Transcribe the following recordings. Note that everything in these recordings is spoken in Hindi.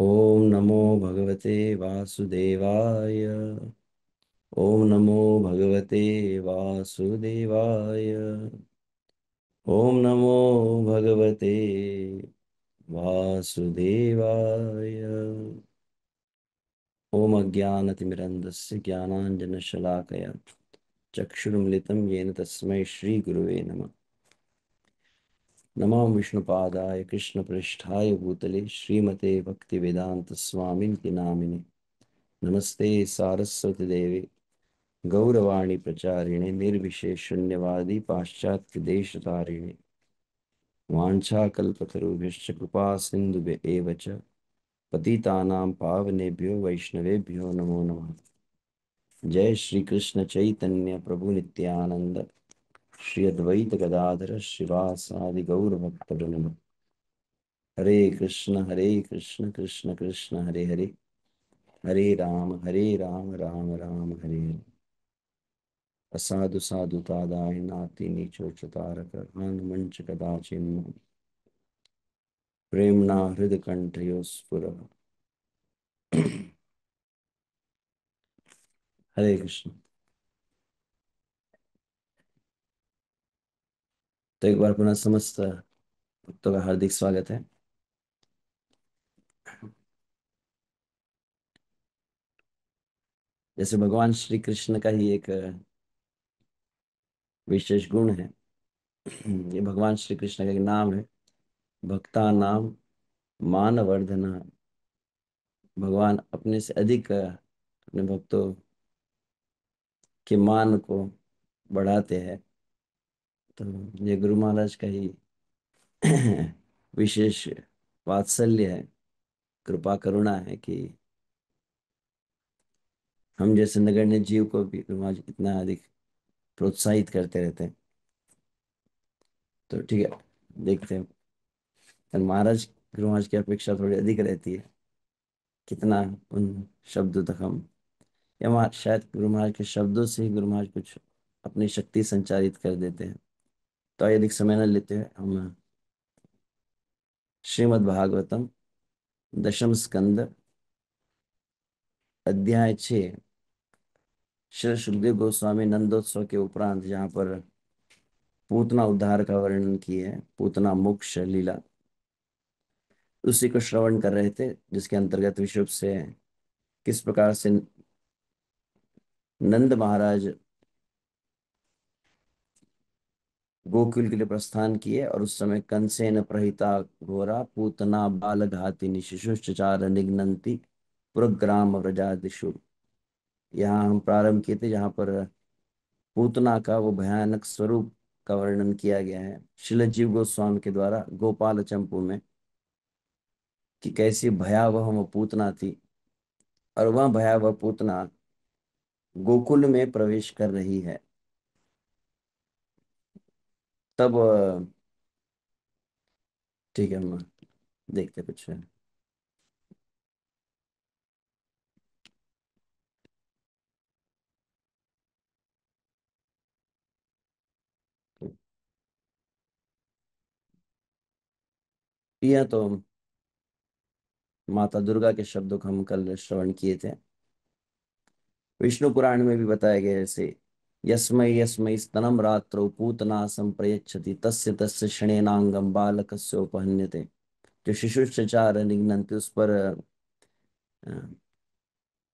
ओम नमो भगवते वासुदेवाय। ओम नमो भगवते वासुदेवाय। ओम नमो भगवते वासुदेवाय। ओम अज्ञानतिमिरन्धस्य ज्ञानाञ्जनशलाकया चक्षुरुन्मिलितं येन तस्मै श्रीगुरुवे नमः। नमो विष्णुपादाय कृष्णपृष्ठाय भूतले श्रीमते भक्तिवेदान्तस्वामिनिति नामिने। नमस्ते सारस्वती देवे गौरवाणी प्रचारिणे निर्विशेष शून्यवादी पाश्चात्य देश तारिणे। वाञ्छाकल्पतरुभ्यश्च कृपा सिन्धुभ्य एव च पतितानां पावनेभ्यो वैष्णवेभ्यो नमो नमः। जय श्री कृष्ण चैतन्य प्रभु नित्यानंद श्री अद्वैत गदाधर श्रीवासादि गौर भक्तवृंद। हरे कृष्ण कृष्ण कृष्ण हरे हरे, हरे राम राम राम हरे हरे। असाधु साधु तादाय नाति नीचो चतारक मंच कदाचिन् प्रेमणा हृद कंठयो स्फुर। हरे कृष्ण। तो एक बार पुनः समस्त भक्तों का हार्दिक स्वागत है। जैसे भगवान श्री कृष्ण का ही एक विशेष गुण है। ये भगवान श्री कृष्ण का एक नाम है, भक्ता नाम मानवर्धन। भगवान अपने से अधिक अपने भक्तों के मान को बढ़ाते हैं। तो ये गुरु महाराज का ही विशेष वात्सल्य है, कृपा करुणा है कि हम जैसे नगण्य जीव को भी गुरु महाराज इतना अधिक प्रोत्साहित करते रहते हैं। तो ठीक है, देखते हैं। और महाराज, गुरु महाराज की अपेक्षा थोड़ी अधिक रहती है, कितना उन शब्दों तक हम, या शायद गुरु महाराज के शब्दों से ही गुरु महाराज कुछ अपनी शक्ति संचारित कर देते हैं। तो आइए अधिक समय न लेते हैं, हम श्रीमद् भागवतम दशम स्कंद अध्याय 6 श्री सुखदेव गोस्वामी नंदोत्सव के उपरांत, जहाँ पर पूतना उद्धार का वर्णन किए हैं, पूतना मोक्ष लीला, उसी को श्रवण कर रहे थे। जिसके अंतर्गत विश्व से किस प्रकार से नंद महाराज गोकुल के लिए प्रस्थान किए और उस समय कंसेन प्रहिता घोरा पूतना बाल घातिनी शिशुश्चार निघ्नन्ति पुरग्राम व्रजादिषु। यहाँ हम प्रारंभ किए थे, जहाँ पर पूतना का वो भयानक स्वरूप का वर्णन किया गया है श्रील जीव गोस्वामी के द्वारा गोपाल चंपू में, कि कैसी भयावह वो पूतना थी। और वह भयावह पूतना गोकुल में प्रवेश कर रही है। तब ठीक है, हम देखते कुछ है। यह तो माता दुर्गा के शब्दों को हम कल श्रवण किए थे। विष्णु पुराण में भी बताया गया, जैसे यस्मै यस्मै स्तनम रात्रौ पूतना संप्रयच्छति तस्य तस्य शणेनांगम बालकस्य उपहन्यते। जो शिशुश्चार निघ्नन्ति, उस पर अ,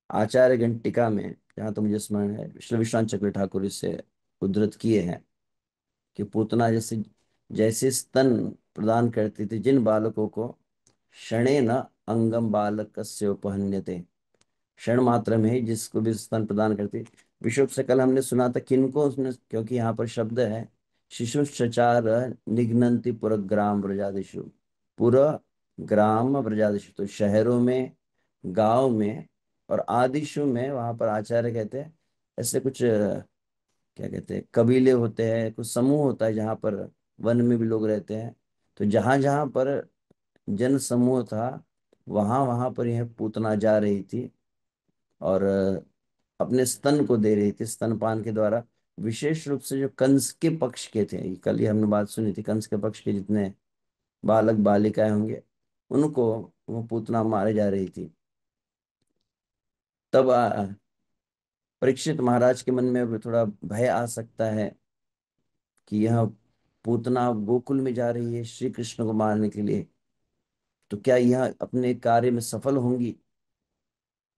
आचार्य घंटिका में, जहाँ तो मुझे स्मरण है, श्री विश्रांत चक्र ठाकुर इससे उद्धृत किए हैं कि पूतना जैसे जैसे स्तन प्रदान करती थी जिन बालकों को, क्षणेन अंगम बालकस्य उपहन्यते, क्षण मात्र में ही जिसको भी स्तन प्रदान करती। विशुभ से कल हमने सुना था किनको उसने, क्योंकि यहाँ पर शब्द है शिशुश्चार निघ्नन्ति पुरग्राम व्रजादिषु। पुरा ग्राम व्रजादिषु, तो शहरों में, गांव में और आदिशु में, वहां पर आचार्य कहते हैं ऐसे कुछ क्या कहते हैं, कबीले होते हैं, कुछ समूह होता है जहाँ पर वन में भी लोग रहते हैं। तो जहां जहां पर जन समूह था, वहां वहां पर यह पूतना जा रही थी और अपने स्तन को दे रही थी स्तनपान के द्वारा। विशेष रूप से जो कंस के पक्ष के थे, कल ही हमने बात सुनी थी, कंस के पक्ष के जितने बालक बालिकाएं होंगे, उनको, वो पूतना मारे जा रही थी, तब परीक्षित महाराज के मन में भी थोड़ा भय आ सकता है कि यह पूतना गोकुल में जा रही है श्री कृष्ण को मारने के लिए, तो क्या यह अपने कार्य में सफल होंगी।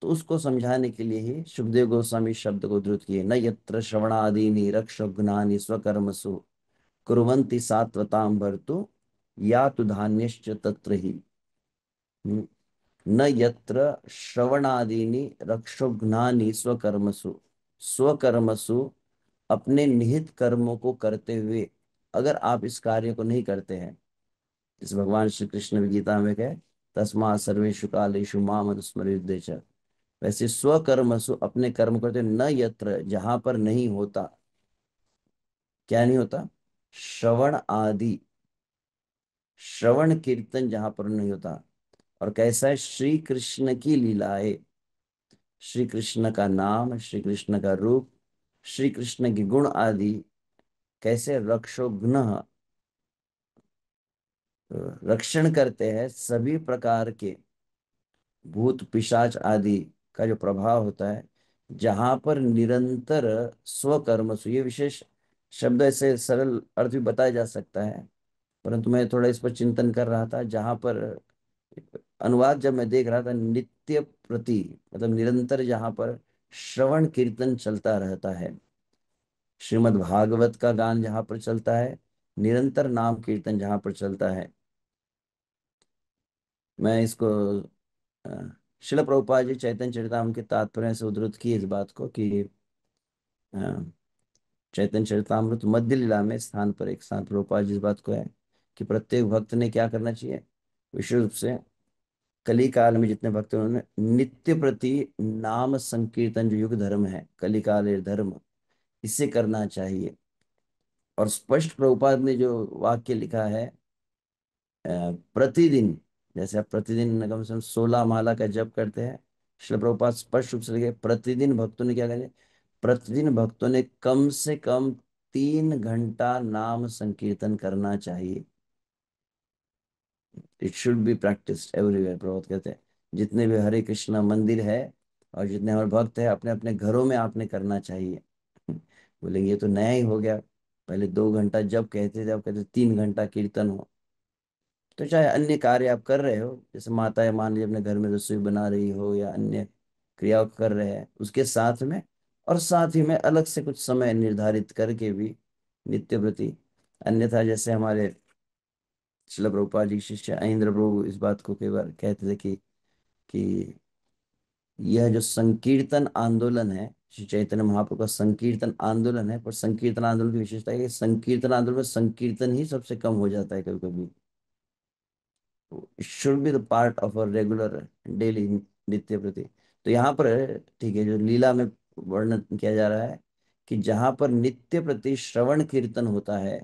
तो उसको समझाने के लिए ही सुखदेव गोस्वामी शब्द को उद्धृत किए, न यत्र श्रवणादीनि रक्षघ्नानि स्वकर्मसु कुर्वन्ति सात्वतां भर्तु या तु धान्यश्च तत्र ही। हम्म, न यत्र श्रवणादीनि रक्षोघ्नानि स्वकर्मसु, स्वकर्मसु अपने निहित कर्मों को करते हुए अगर आप इस कार्य को नहीं करते हैं, इस भगवान श्री कृष्ण भी गीता में कहे, तस्मा सर्वेषु कालेषु माम अनुस्मरेद्य, वैसे स्वकर्मसु अपने कर्म करते हुए, न यत्र जहां पर नहीं होता, क्या नहीं होता, श्रवण आदि, श्रवण कीर्तन जहां पर नहीं होता, और कैसा है, श्री कृष्ण की लीलाएं, श्री कृष्ण का नाम, श्री कृष्ण का रूप, श्री कृष्ण के गुण आदि, कैसे रक्षोघ्न, रक्षण करते हैं सभी प्रकार के भूत पिशाच आदि का जो प्रभाव होता है, जहां पर निरंतर स्वकर्म से, ये विशेष शब्द ऐसे सरल अर्थ भी बताया जा सकता है, परंतु मैं थोड़ा इस पर चिंतन कर रहा था, जहां पर अनुवाद जब मैं देख रहा था, नित्य प्रति मतलब निरंतर जहां पर श्रवण कीर्तन चलता रहता है, श्रीमद् भागवत का गान जहां पर चलता है, निरंतर नाम कीर्तन जहां पर चलता है। मैं इसको अ, शिल प्रभुपाद जी चैतन्य चरितामृत के तात्पर्य से उद्धृत की इस बात को कि अ, चैतन्य चरितामृत मध्य लीला में स्थान पर एक स्थान प्रभुपाद जी इस बात को है कि प्रत्येक भक्त ने क्या करना चाहिए, विशेष रूप से कली काल में जितने भक्त हैं उन्होंने नित्य प्रति नाम संकीर्तन, जो युग धर्म है कलिकाल धर्म, इसे करना चाहिए। और स्पष्ट प्रभुपाद ने जो वाक्य लिखा है, प्रतिदिन, जैसे आप प्रतिदिन कम से कम 16 माला का जप करते हैं, श्रील प्रभुपाद स्पष्ट रूप से लिखे, प्रतिदिन भक्तों ने क्या करें, प्रतिदिन भक्तों ने कम से कम 3 घंटा नाम संकीर्तन करना चाहिए। It should be practised everywhere, Prabhupada कहते हैं जितने भी हरे कृष्णा मंदिर है और जितने हमारे भक्त हैं, अपने अपने घरों में आपने करना चाहिए। बोलेंगे ये तो नया ही हो गया, पहले 2 घंटा जब कहते थे, अब कहते 3 घंटा कीर्तन हो। तो चाहे अन्य कार्य आप कर रहे हो, जैसे माताएं मान लीजिए अपने घर में रसोई बना रही हो या अन्य क्रियाओं कर रहे हैं, उसके साथ में और साथ ही में अलग से कुछ समय निर्धारित करके भी नित्य प्रति। अन्यथा जैसे हमारे शिला प्रभुपाद जी के शिष्य ऐन्द्र प्रभु इस बात को कई बार कहते थे कि यह जो संकीर्तन आंदोलन है, श्री चैतन्य महाप्रभु का संकीर्तन आंदोलन है, पर संकीर्तन आंदोलन की विशेषता है कि संकीर्तन आंदोलन में संकीर्तन ही सबसे कम हो जाता है कभी कभी। Should be the part of a regular daily, नित्य प्रति। तो यहाँ पर ठीक है, जो लीला में वर्णन किया जा रहा है कि जहाँ पर नित्य प्रति श्रवण कीर्तन होता है,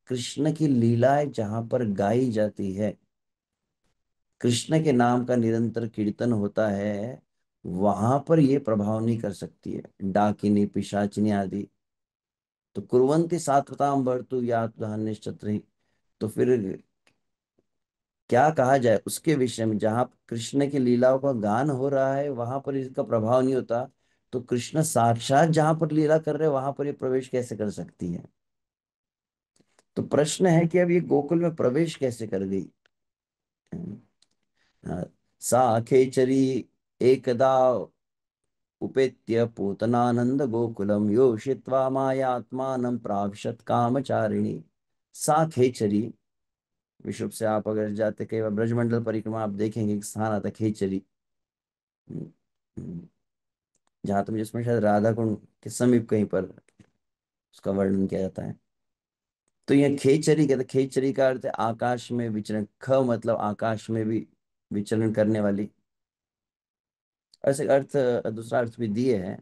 कृष्ण की लीलाएं जहाँ पर गाई जाती है, कृष्ण के नाम का निरंतर कीर्तन होता है, वहां पर ये प्रभाव नहीं कर सकती है डाकिनी पिशाचिनी आदि। तो कुर्वन्ति सात्वतां भर्तु या निश्चत्र, तो फिर क्या कहा जाए उसके विषय में, जहां कृष्ण की लीलाओं का गान हो रहा है वहां पर इसका प्रभाव नहीं होता, तो कृष्ण साक्षात जहां पर लीला कर रहे हैं वहां पर ये प्रवेश कैसे कर सकती है। तो प्रश्न है कि अब ये गोकुल में प्रवेश कैसे कर गई। हाँ, सा खेचरी एकदा उपेत्य पूतनानंद गोकुलम योषित्वा मायात्मानं प्राविशत कामचारिणी। सा खेचरी, विश्व से आप अगर जाते कई बार ब्रजमंडल परिक्रमा आप देखेंगे एक स्थान आता है खेचरी, जहां तुम, जिसमें शायद राधा कुंड के समीप कहीं पर उसका वर्णन किया जाता है। तो यह खेचरी कहते, खेचरी का अर्थ है आकाश में विचरण, ख मतलब आकाश में भी विचरण करने वाली। ऐसे अर्थ, दूसरा अर्थ भी दिए है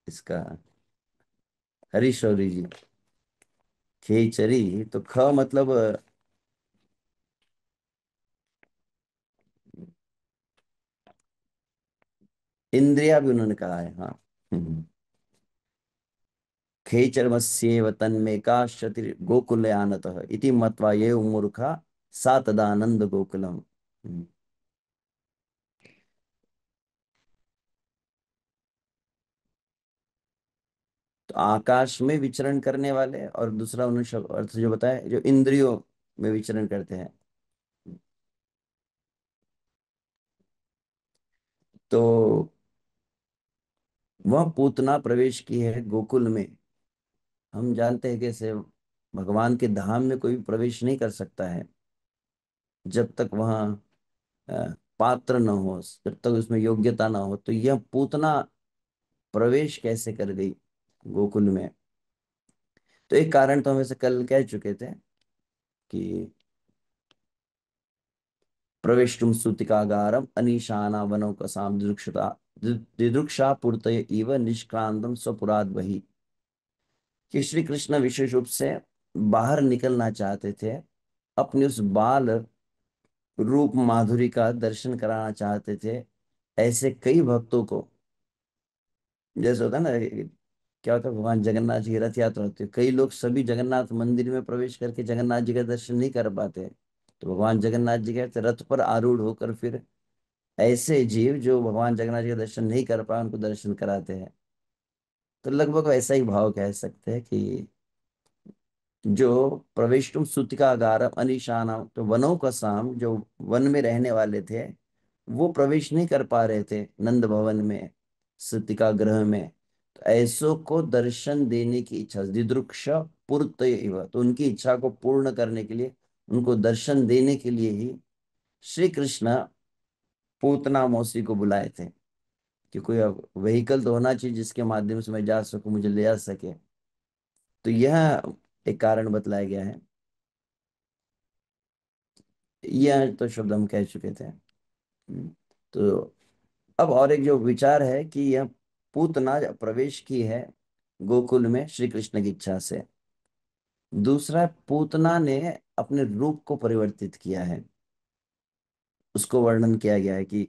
इसका हरीश शौरी जी। खेचरी तो ख मतलब इंद्रिया भी उन्होंने कहा है, हाँ। खेचरमस्येव तन्मेकाश्चति गोकुलयानतः इति मत्वा ये मूर्खा सा तदानंद गोकुलम। आकाश में विचरण करने वाले, और दूसरा उन्होंने अर्थ जो बताया जो इंद्रियों में विचरण करते हैं। तो वह पूतना प्रवेश की है गोकुल में। हम जानते हैं कि ऐसे भगवान के धाम में कोई भी प्रवेश नहीं कर सकता है जब तक वहाँ पात्र न हो, जब तक उसमें योग्यता ना हो। तो यह पूतना प्रवेश कैसे कर गई गोकुल में? तो एक कारण तो हम ऐसे कल कह चुके थे कि प्रवेष्टुम स्तुतिकागारम अनीशाना वनौकसाम दिदृक्षता दिदृक्षा पूर्तय इव निष्क्रांतम स्वपुराद वही। कि श्री कृष्ण विशेष रूप से बाहर निकलना चाहते थे, अपने उस बाल रूप माधुरी का दर्शन कराना चाहते थे ऐसे कई भक्तों को। जैसे होता है ना, क्या होता है, भगवान जगन्नाथ जी की रथ यात्रा होती है, कई लोग सभी जगन्नाथ मंदिर में प्रवेश करके जगन्नाथ जी का दर्शन नहीं कर पाते। तो भगवान जगन्नाथ जी कहते रथ पर आरूढ़ होकर फिर ऐसे जीव जो भगवान जगन्नाथ जी का दर्शन नहीं कर पाए उनको दर्शन कराते हैं। तो लगभग वैसा ही भाव कह सकते हैं कि जो प्रविष्टुम सूतिकागारम अनीशानम, तो वनों का साम, जो वन में रहने वाले थे वो प्रवेश नहीं कर पा रहे थे नंद भवन में, सूतिका गृह में। तो ऐसों को दर्शन देने की इच्छा, दिदृक्ष पूर्त इव, तो उनकी इच्छा को पूर्ण करने के लिए, उनको दर्शन देने के लिए ही श्री कृष्ण पूतना मौसी को बुलाए थे कि कोई व्हीकल तो होना चाहिए जिसके माध्यम से मैं जा सकूं, मुझे ले आ सके। तो यह एक कारण बतलाया गया है। यह तो शब्द हम कह चुके थे। तो अब और एक जो विचार है कि यह पूतना प्रवेश की है गोकुल में श्री कृष्ण की इच्छा से। दूसरा, पूतना ने अपने रूप को परिवर्तित किया है। उसको वर्णन किया गया है कि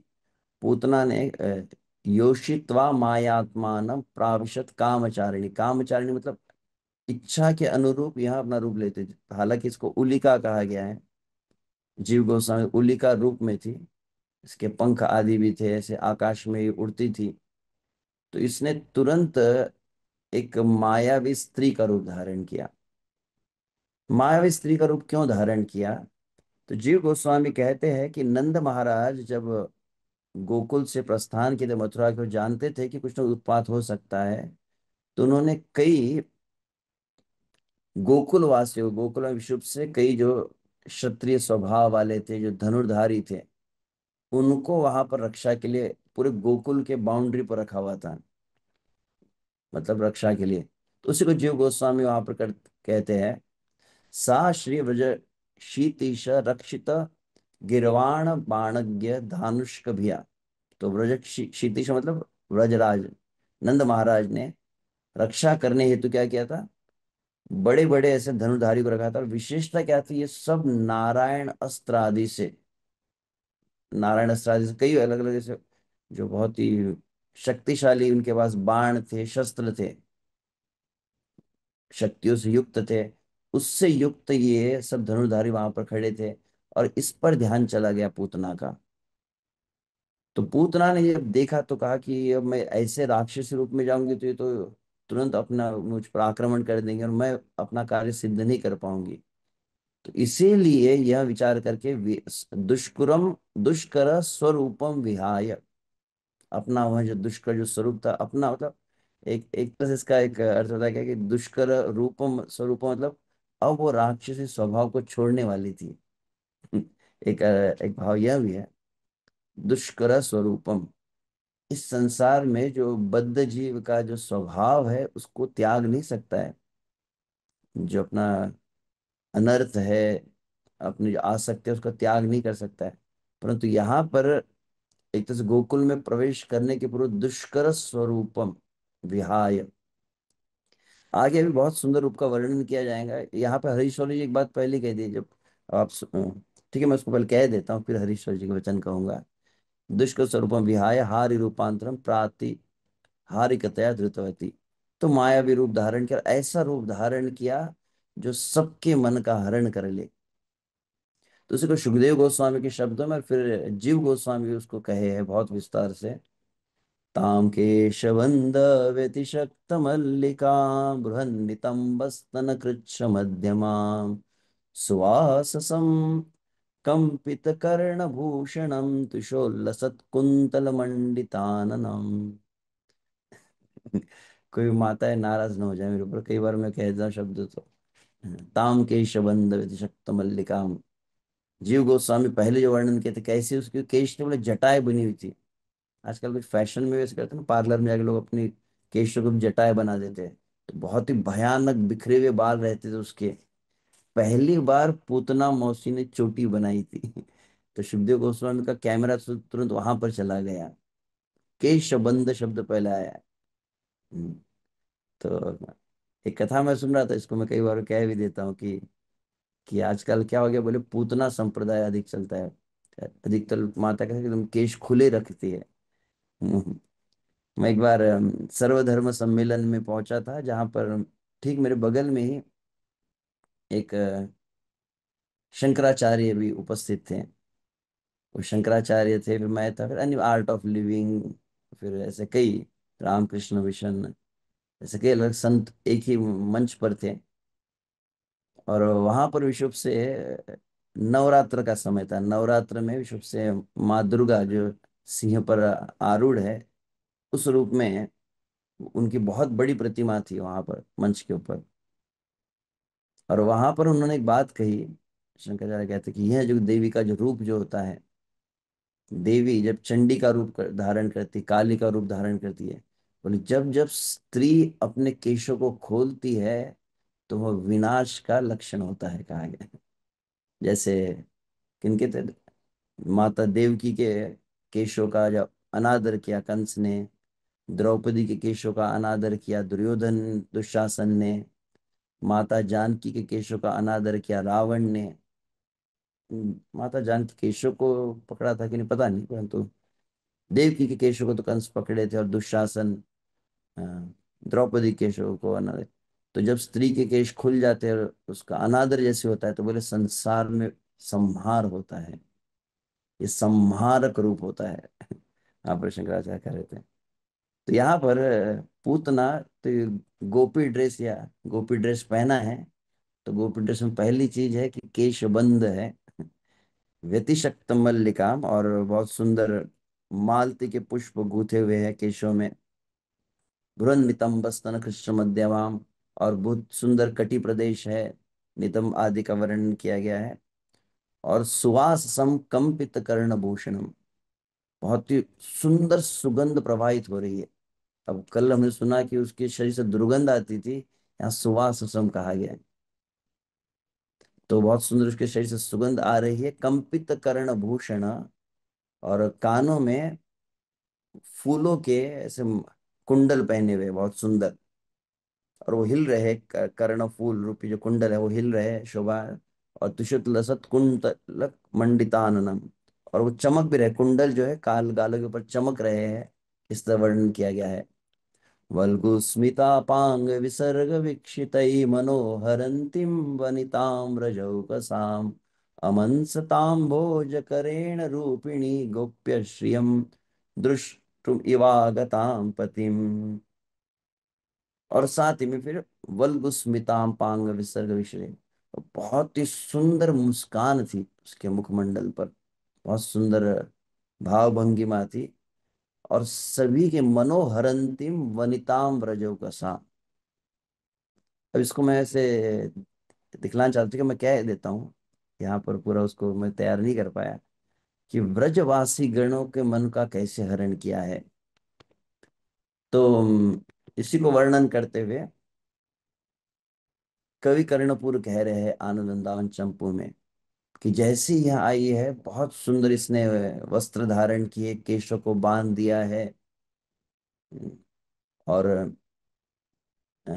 पूतना ने योषित्वा मायात्मान प्राविशत कामचारिणी। कामचारिणी मतलब इच्छा के अनुरूप यहाँ अपना रूप लेते थे। हालांकि इसको उलिका कहा गया है। जीव गोस्वामी उलिका रूप में थी, इसके पंख आदि भी थे, ऐसे आकाश में ही उड़ती थी। तो इसने तुरंत एक मायावी स्त्री का रूप धारण किया। मायावी स्त्री का रूप क्यों धारण किया? तो जीव गोस्वामी कहते हैं कि नंद महाराज जब गोकुल से प्रस्थान किए थे मथुरा के, वो जानते थे कि कुछ ना उत्पात हो सकता है। तो उन्होंने कई गोकुल वासियों, गोकुल में विशुद्ध से कई जो क्षत्रिय स्वभाव वाले थे, जो धनुर्धारी थे, उनको वहां पर रक्षा के लिए पूरे गोकुल के बाउंड्री पर रखा हुआ था, मतलब रक्षा के लिए। तो उसी को जीव गोस्वामी वहां पर कहते हैं, सा श्री व्रज शीतीश रक्षित गिरवाण बाणज्ञ धानुष्क भिया। तो व्रज क्षितिश मतलब व्रजराज नंद महाराज ने रक्षा करने हेतु क्या किया था, बड़े बड़े ऐसे धनुधारी को रखा था। और विशेषता क्या थी, ये सब नारायण अस्त्र आदि से, नारायण अस्त्र आदि से कई अलग अलग ऐसे जो बहुत ही शक्तिशाली उनके पास बाण थे, शस्त्र थे, शक्तियों से युक्त थे, उससे युक्त ये सब धनुर्धारी वहां पर खड़े थे। और इस पर ध्यान चला गया पूतना का। तो पूतना ने जब देखा तो कहा कि अब मैं ऐसे राक्षस रूप में जाऊंगी तो ये तो तुरंत अपना मुझ पर आक्रमण कर देंगे और मैं अपना कार्य सिद्ध नहीं कर पाऊंगी। तो इसीलिए यह विचार करके दुष्कुरम दुष्कर स्वरूपम विहाय, अपना वह जो दुष्कर जो स्वरूप था अपना, मतलब एक एक तरह से इसका एक अर्थ होता है क्या कि दुष्कर रूपम स्वरूपम मतलब अब वो राक्षसी स्वभाव को छोड़ने वाली थी। एक भाव यह भी है, दुष्कर स्वरूपम, इस संसार में जो बद्ध जीव का जो स्वभाव है उसको त्याग नहीं सकता है, जो अपना अनर्थ है, अपनी जो आसक्ति है उसका त्याग नहीं कर सकता है। परंतु यहाँ पर एक तरह से गोकुल में प्रवेश करने के पूर्व दुष्कर स्वरूपम विहाय, आगे भी बहुत सुंदर रूप का वर्णन किया जाएगा। यहाँ पे हरीश्वर जी एक बात पहले कह दी, जब आप ठीक है मैं उसको पहले कह देता हूँ फिर हरीश्वर जी के वचन कहूंगा। दुष्कर स्वरूपम विहाय हारि रूपांतरम प्राति हारिकतया धृतवती। तो मायावी रूप धारण किया, ऐसा रूप धारण किया जो सबके मन का हरण कर ले। तो उसी को सुखदेव गोस्वामी के शब्दों में और फिर जीव गोस्वामी उसको कहे हैं बहुत विस्तार से तां केशवन्द व्यतिशक्तमल्लिकां बृहन्नितम्बस्तनकृच्छमध्यमां सुवाससं कंपितकर्णभूषणं तुषोल्लसत्कुन्तलमण्डिताननम्। कोई माताएं नाराज ना हो जाए मेरे ऊपर, कई बार मैं कह देता शब्द तो। ताम केशवंद व्यतिशक्त मल्लिकाम। जीव गोस्वामी पहले जो वर्णन किए थे कैसे उसकी केश के बोले जटाएं बनी हुई थी। आजकल कुछ फैशन में वैसे करते हैं ना, पार्लर में जाके लोग अपनी केशों को भी जटाएं बना देते हैं। तो बहुत ही भयानक बिखरे हुए बाल रहते थे उसके। पहली बार पूतना मौसी ने चोटी बनाई थी। तो सुखदेव गोस्वामी का कैमरा तुरंत वहां पर चला गया। केशबंद शब्द पहले आया। हम्म, तो एक कथा मैं सुन रहा था, इसको मैं कई बार कह भी देता हूँ कि आजकल क्या हो गया, बोले पूतना संप्रदाय अधिक चलता है। अधिकतर माता कहते हैं कि तुम केश खुले रखती है। हम्म, मैं एक बार सर्वधर्म सम्मेलन में पहुंचा था, जहां पर ठीक मेरे बगल में ही एक शंकराचार्य भी उपस्थित थे। वो शंकराचार्य थे, फिर मैं था, फिर अन्य आर्ट ऑफ लिविंग, फिर ऐसे कई रामकृष्ण मिशन, ऐसे कई अलग संत एक ही मंच पर थे। और वहां पर विशुभ से नवरात्र का समय था। नवरात्र में विशुभ से माँ दुर्गा जो सिंह पर आरूढ़ है, उस रूप में उनकी बहुत बड़ी प्रतिमा थी वहां पर मंच के ऊपर। और वहां पर उन्होंने एक बात कही। शंकराचार्य कहते कि यह जो देवी का जो रूप जो होता है, देवी जब चंडी का रूप धारण करती, काली का रूप धारण करती है, बोले जब जब स्त्री अपने केशों को खोलती है तो वह विनाश का लक्षण होता है, कहा गया है। जैसे किनके थे, माता देवकी के केशों का जब अनादर किया कंस ने, द्रौपदी के केशों का अनादर किया दुर्योधन दुशासन ने, माता जानकी के केशों का अनादर किया रावण ने। माता जानकी केशों को पकड़ा था कि नहीं पता नहीं, परंतु देवकी के केशों को तो कंस पकड़े थे, और दुशासन अ, द्रौपदी के केशों को अनादर। तो जब स्त्री के केश खुल जाते हैं और उसका अनादर जैसे होता है, तो बोले संसार में संहार होता है। ये संहारक रूप होता है। यहाँ पर शंकराचार्य कह रहे थे। तो यहाँ पर पूतना, तो ये गोपी ड्रेस या गोपी ड्रेस पहना है। तो गोपी ड्रेस में पहली चीज है कि केश बंद है, व्यतिशक्त मल्लिकाम, और बहुत सुंदर मालती के पुष्प गूथे हुए हैं केशों में। बृहन नितंब स्तन कृष्ण मध्यमाम, और बहुत सुंदर कटी प्रदेश है, नितंब आदि का वर्णन किया गया है। और सुवास सम कंपित कर्ण भूषणम, बहुत ही सुंदर सुगंध प्रवाहित हो रही है। अब कल हमने सुना कि उसके शरीर से दुर्गंध आती थी, यहाँ सुवास सम कहा गया है। तो बहुत सुंदर उसके शरीर से सुगंध आ रही है। कंपित कर्ण भूषण, और कानों में फूलों के ऐसे कुंडल पहने हुए बहुत सुंदर, और वो हिल रहे कर्ण फूल रूपी जो कुंडल है वो हिल रहे शोभा। और तुषुत लसत कुंतलक मंडिताननम, और वो चमक भी रहे, कुंडल जो है काल गालों के ऊपर चमक रहे हैं। इस तरह वर्णन किया गया है। वल्गुस्मितापांग विसर्ग वीक्षितै मनोहरन्तीं वनितां व्रजौकसाम् अमंसताम्भोजकरेण रूपिणी गोप्य श्रियं दृष्टुम इवागतां पतिम्। और साथ ही में फिर वल्गुस्मितां पांग विसर्ग विषय, बहुत ही सुंदर मुस्कान थी उसके मुखमंडल पर, बहुत सुंदर भाव भंगिमा थी। और सभी के मनोहरंतिम वनिताम व्रजो का सा। अब इसको मैं ऐसे दिखलाना चाहती हूँ कि मैं कह देता हूँ, यहाँ पर पूरा उसको मैं तैयार नहीं कर पाया, कि व्रजवासी गणों के मन का कैसे हरण किया है। तो इसी को वर्णन करते हुए कवि कर्णपुर कह रहे हैं आनंद वृंदावन चंपू में, कि जैसी यह आई है बहुत सुंदर, इसने वस्त्र धारण किए, केशों को बांध दिया है, और अ,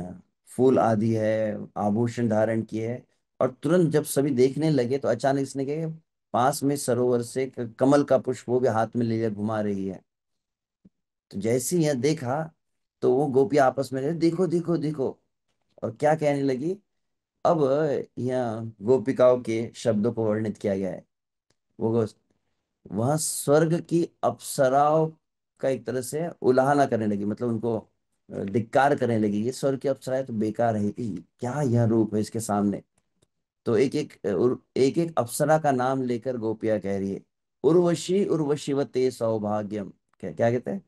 फूल आदि है, आभूषण धारण किए है। और तुरंत जब सभी देखने लगे तो अचानक इसने कहा, पास में सरोवर से एक कमल का पुष्प वो भी हाथ में ले लिया, घुमा रही है। तो जैसे ही यह देखा, तो वो गोपियां आपस में रहे, देखो देखो देखो, और क्या कहने लगी। अब यहाँ गोपिकाओं के शब्दों को वर्णित किया गया है। वो वह स्वर्ग की अप्सराओं का एक तरह से उलाहना करने लगी, मतलब उनको धिक्कार करने लगी, ये स्वर्ग की अप्सराएं तो बेकार है, क्या यह रूप है इसके सामने। तो एक एक अप्सरा का नाम लेकर गोपियां कह रही है, उर्वशी उर्वशीवते सौभाग्यम। क्या क्या कहते हैं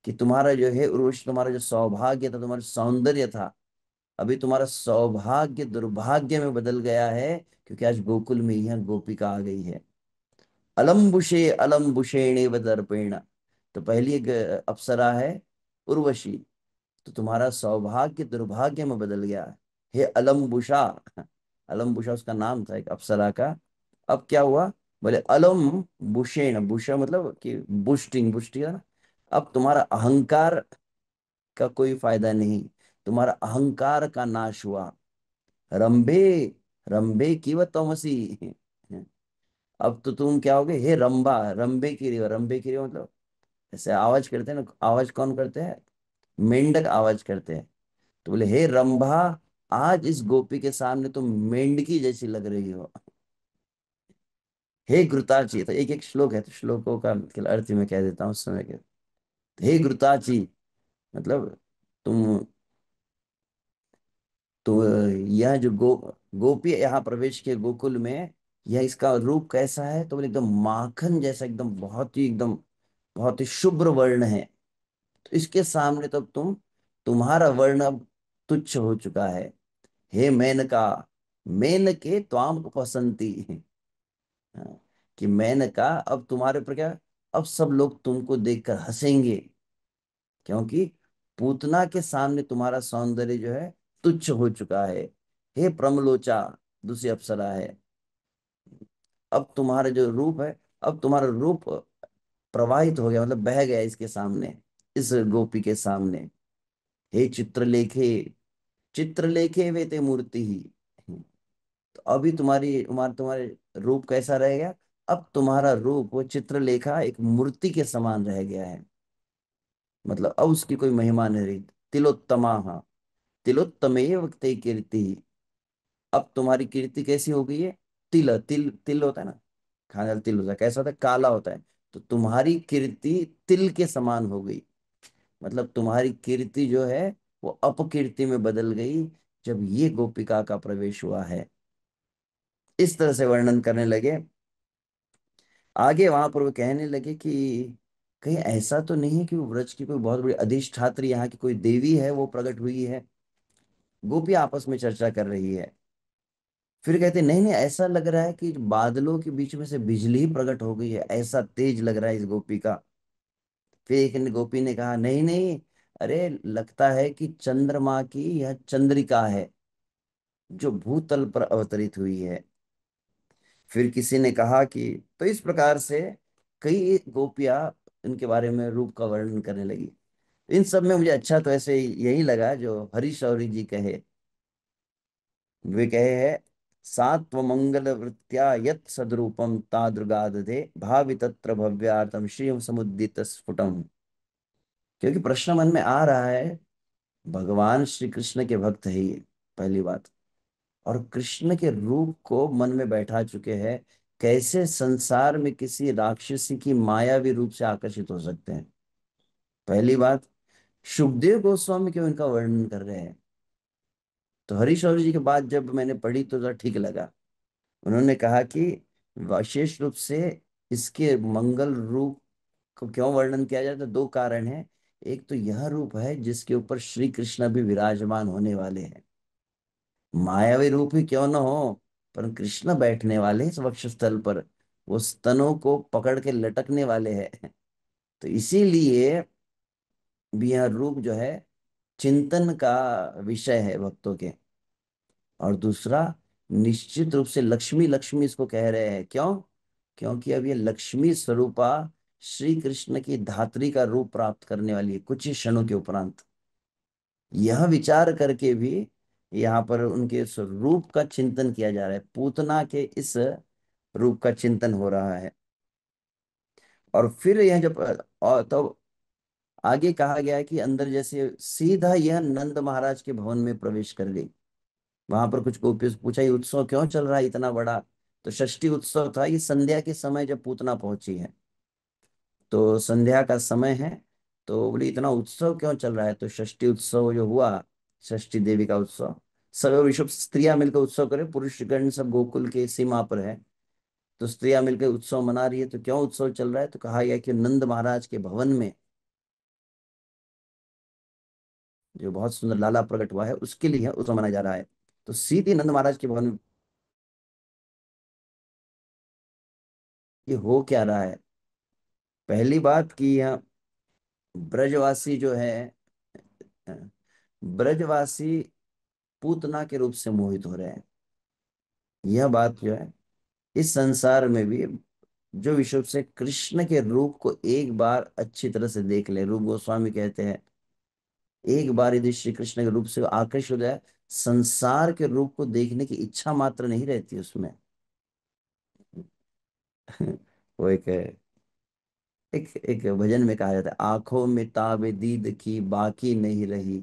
कि तुम्हारा जो है उर्वशी, तुम्हारा जो सौभाग्य था, तुम्हारा सौंदर्य था, अभी तुम्हारा सौभाग्य दुर्भाग्य में बदल गया है, क्योंकि आज गोकुल में यह गोपिका आ गई है। अलम्बुषे अलम्बुषेणे दर्पेण। तो पहली एक अप्सरा है उर्वशी, तो तुम्हारा सौभाग्य दुर्भाग्य में बदल गया है, हे अलम्बुषा। अलम्बुषा उसका नाम था एक अप्सरा का। अब क्या हुआ, बोले अलम बुषेण, बुषा मतलब कि बुस्टिंग, बुष्टि है ना। अब तुम्हारा अहंकार का कोई फायदा नहीं, तुम्हारा अहंकार का नाश हुआ। रंभे, रंभे की व तमसी। अब तो तुम क्या होगे, हे रंभा, रंभे की रिवा, रंभे की रिवा मतलब ऐसे आवाज करते हैं ना, आवाज कौन करते हैं, मेंढक आवाज करते हैं। तो बोले हे रंभा, आज इस गोपी के सामने तुम मेंढकी जैसी लग रही हो। हे घृताची, तो एक एक श्लोक है, तो श्लोकों का मतलब अर्थ मैं कह देता हूँ उस समय के। हे घृताची मतलब तुम, तो यह जो गोपी यहाँ प्रवेश किए गोकुल में, यह इसका रूप कैसा है, तो बोले एकदम माखन जैसा, एकदम बहुत ही शुभ्र वर्ण है। तो इसके सामने तो तुम्हारा वर्ण अब तुच्छ हो चुका है। हे मेनका, मेनके त्वाम उपसंति। हाँ, कि मेनका अब तुम्हारे ऊपर क्या, अब सब लोग तुमको देखकर हंसेंगे, क्योंकि पूतना के सामने तुम्हारा सौंदर्य जो है तुच्छ हो चुका है। हे प्रमलोचा, दूसरी अप्सरा है, अब तुम्हारा जो रूप है, अब तुम्हारा रूप प्रवाहित हो गया, मतलब बह गया इसके सामने, इस गोपी के सामने। हे चित्रलेखे, चित्रलेखे वे ते मूर्ति ही। तो अभी तुम्हारे तुम्हारे रूप कैसा रहेगा, अब तुम्हारा रूप वो चित्रलेखा एक मूर्ति के समान रह गया है, मतलब अब उसकी कोई महिमा नहीं रही। तिलोत्तमा, तिलोत्तमेव ते कीर्ति। अब तुम्हारी कीर्ति कैसी हो गई है, तिल तिल तिल होता है ना, खाने वाला तिल होता है, कैसा होता है, काला होता है। तो तुम्हारी कीर्ति तिल के समान हो गई, मतलब तुम्हारी कीर्ति जो है वो अपकीर्ति में बदल गई जब ये गोपिका का प्रवेश हुआ है। इस तरह से वर्णन करने लगे। आगे वहां पर वो कहने लगे कि कहीं ऐसा तो नहीं है कि वो व्रज की कोई बहुत बड़ी अधिष्ठात्री, यहाँ की कोई देवी है वो प्रकट हुई है। गोपी आपस में चर्चा कर रही है। फिर कहते नहीं नहीं, ऐसा लग रहा है कि बादलों के बीच में से बिजली ही प्रकट हो गई है, ऐसा तेज लग रहा है इस गोपी का। फिर एक ने गोपी ने कहा नहीं नहीं, अरे लगता है कि चंद्रमा की यह चंद्रिका है जो भूतल पर अवतरित हुई है। फिर किसी ने कहा कि, तो इस प्रकार से कई गोपियां इनके बारे में रूप का वर्णन करने लगी। इन सब में मुझे अच्छा तो ऐसे यही लगा जो हरीश शौरी जी कहे। वे कहे है, सात्वमंगल वृत्त्या यत् सदरूपम तादृगादधे भावि तत्र भव्यार्थम श्रियम समुदित स्फुटम। क्योंकि प्रश्न मन में आ रहा है, भगवान श्री कृष्ण के भक्त है ये, पहली बात, और कृष्ण के रूप को मन में बैठा चुके हैं, कैसे संसार में किसी राक्षसी की मायावी रूप से आकर्षित हो सकते हैं, पहली बात। सुखदेव गोस्वामी क्यों इनका वर्णन कर रहे हैं, तो हरीश चौधरी जी के बाद जब मैंने पढ़ी तो जरा ठीक लगा। उन्होंने कहा कि विशेष रूप से इसके मंगल रूप को क्यों वर्णन किया जाता है, दो कारण हैं। एक तो यह रूप है जिसके ऊपर श्री कृष्ण भी विराजमान होने वाले हैं, मायावी रूप ही क्यों न हो, पर कृष्ण बैठने वाले इस वक्षस्थल पर, वो स्तनों को पकड़ के लटकने वाले हैं। तो इसीलिए भी यह रूप जो है चिंतन का विषय है भक्तों के। और दूसरा, निश्चित रूप से लक्ष्मी लक्ष्मी इसको कह रहे हैं, क्यों, क्योंकि अब ये लक्ष्मी स्वरूपा श्री कृष्ण की धात्री का रूप प्राप्त करने वाली है कुछ ही क्षणों के उपरांत। यह विचार करके भी यहाँ पर उनके इस रूप का चिंतन किया जा रहा है, पूतना के इस रूप का चिंतन हो रहा है। और फिर यह जब और तो आगे कहा गया है कि अंदर जैसे सीधा यह नंद महाराज के भवन में प्रवेश कर गई। वहां पर कुछ गोपियों से पूछा ये उत्सव क्यों चल रहा है इतना बड़ा, तो षष्ठी उत्सव था, ये संध्या के समय जब पूतना पहुंची है, तो संध्या का समय है, तो बोली इतना उत्सव क्यों चल रहा है? तो षष्ठी उत्सव जो हुआ, षष्ठी देवी का उत्सव, सब ऋषभ स्त्रियां मिलकर उत्सव करें, पुरुषगण सब गोकुल के सीमा पर है, तो स्त्रियां मिलकर उत्सव मना रही है। तो क्यों उत्सव चल रहा है? तो कहा गया कि नंद महाराज के भवन में जो बहुत सुंदर लाला प्रकट हुआ है, उसके लिए उत्सव मनाया जा रहा है। तो सीधी नंद महाराज के भवन में ये हो क्या रहा है? पहली बात कि यहाँ ब्रजवासी जो है, अ, ब्रजवासी पूतना के रूप से मोहित हो रहे हैं। यह बात जो है, इस संसार में भी जो विश्व से कृष्ण के रूप को एक बार अच्छी तरह से देख ले, रूप गोस्वामी कहते हैं, एक बार यदि श्री कृष्ण के रूप से आकर्षित हो जाए, संसार के रूप को देखने की इच्छा मात्र नहीं रहती उसमें। वो एक भजन में कहा जाता है, आंखों में ताबे दीद की बाकी नहीं रही,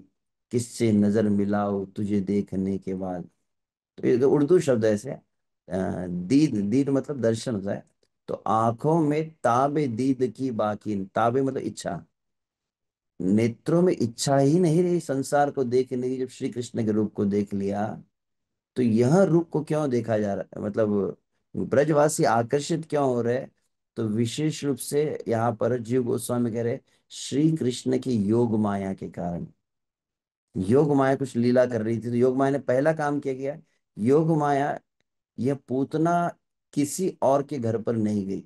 किससे नजर मिलाओ तुझे देखने के बाद। तो ये तो उर्दू शब्द है ऐसे। दीद, दीद मतलब दर्शन होता है। तो आंखों में ताबे दीद की बाकी, ताबे मतलब इच्छा, नेत्रों में इच्छा ही नहीं रही संसार को देखने की, जब श्री कृष्ण के रूप को देख लिया। तो यह रूप को क्यों देखा जा रहा है, मतलब ब्रजवासी आकर्षित क्यों हो रहे हैं? तो विशेष रूप से यहाँ पर जीव गोस्वामी कह रहे, श्री कृष्ण की योग माया के कारण। योग माया कुछ लीला कर रही थी, तो योग माया ने पहला काम क्या किया? योग माया, यह पूतना किसी और के घर पर नहीं गई,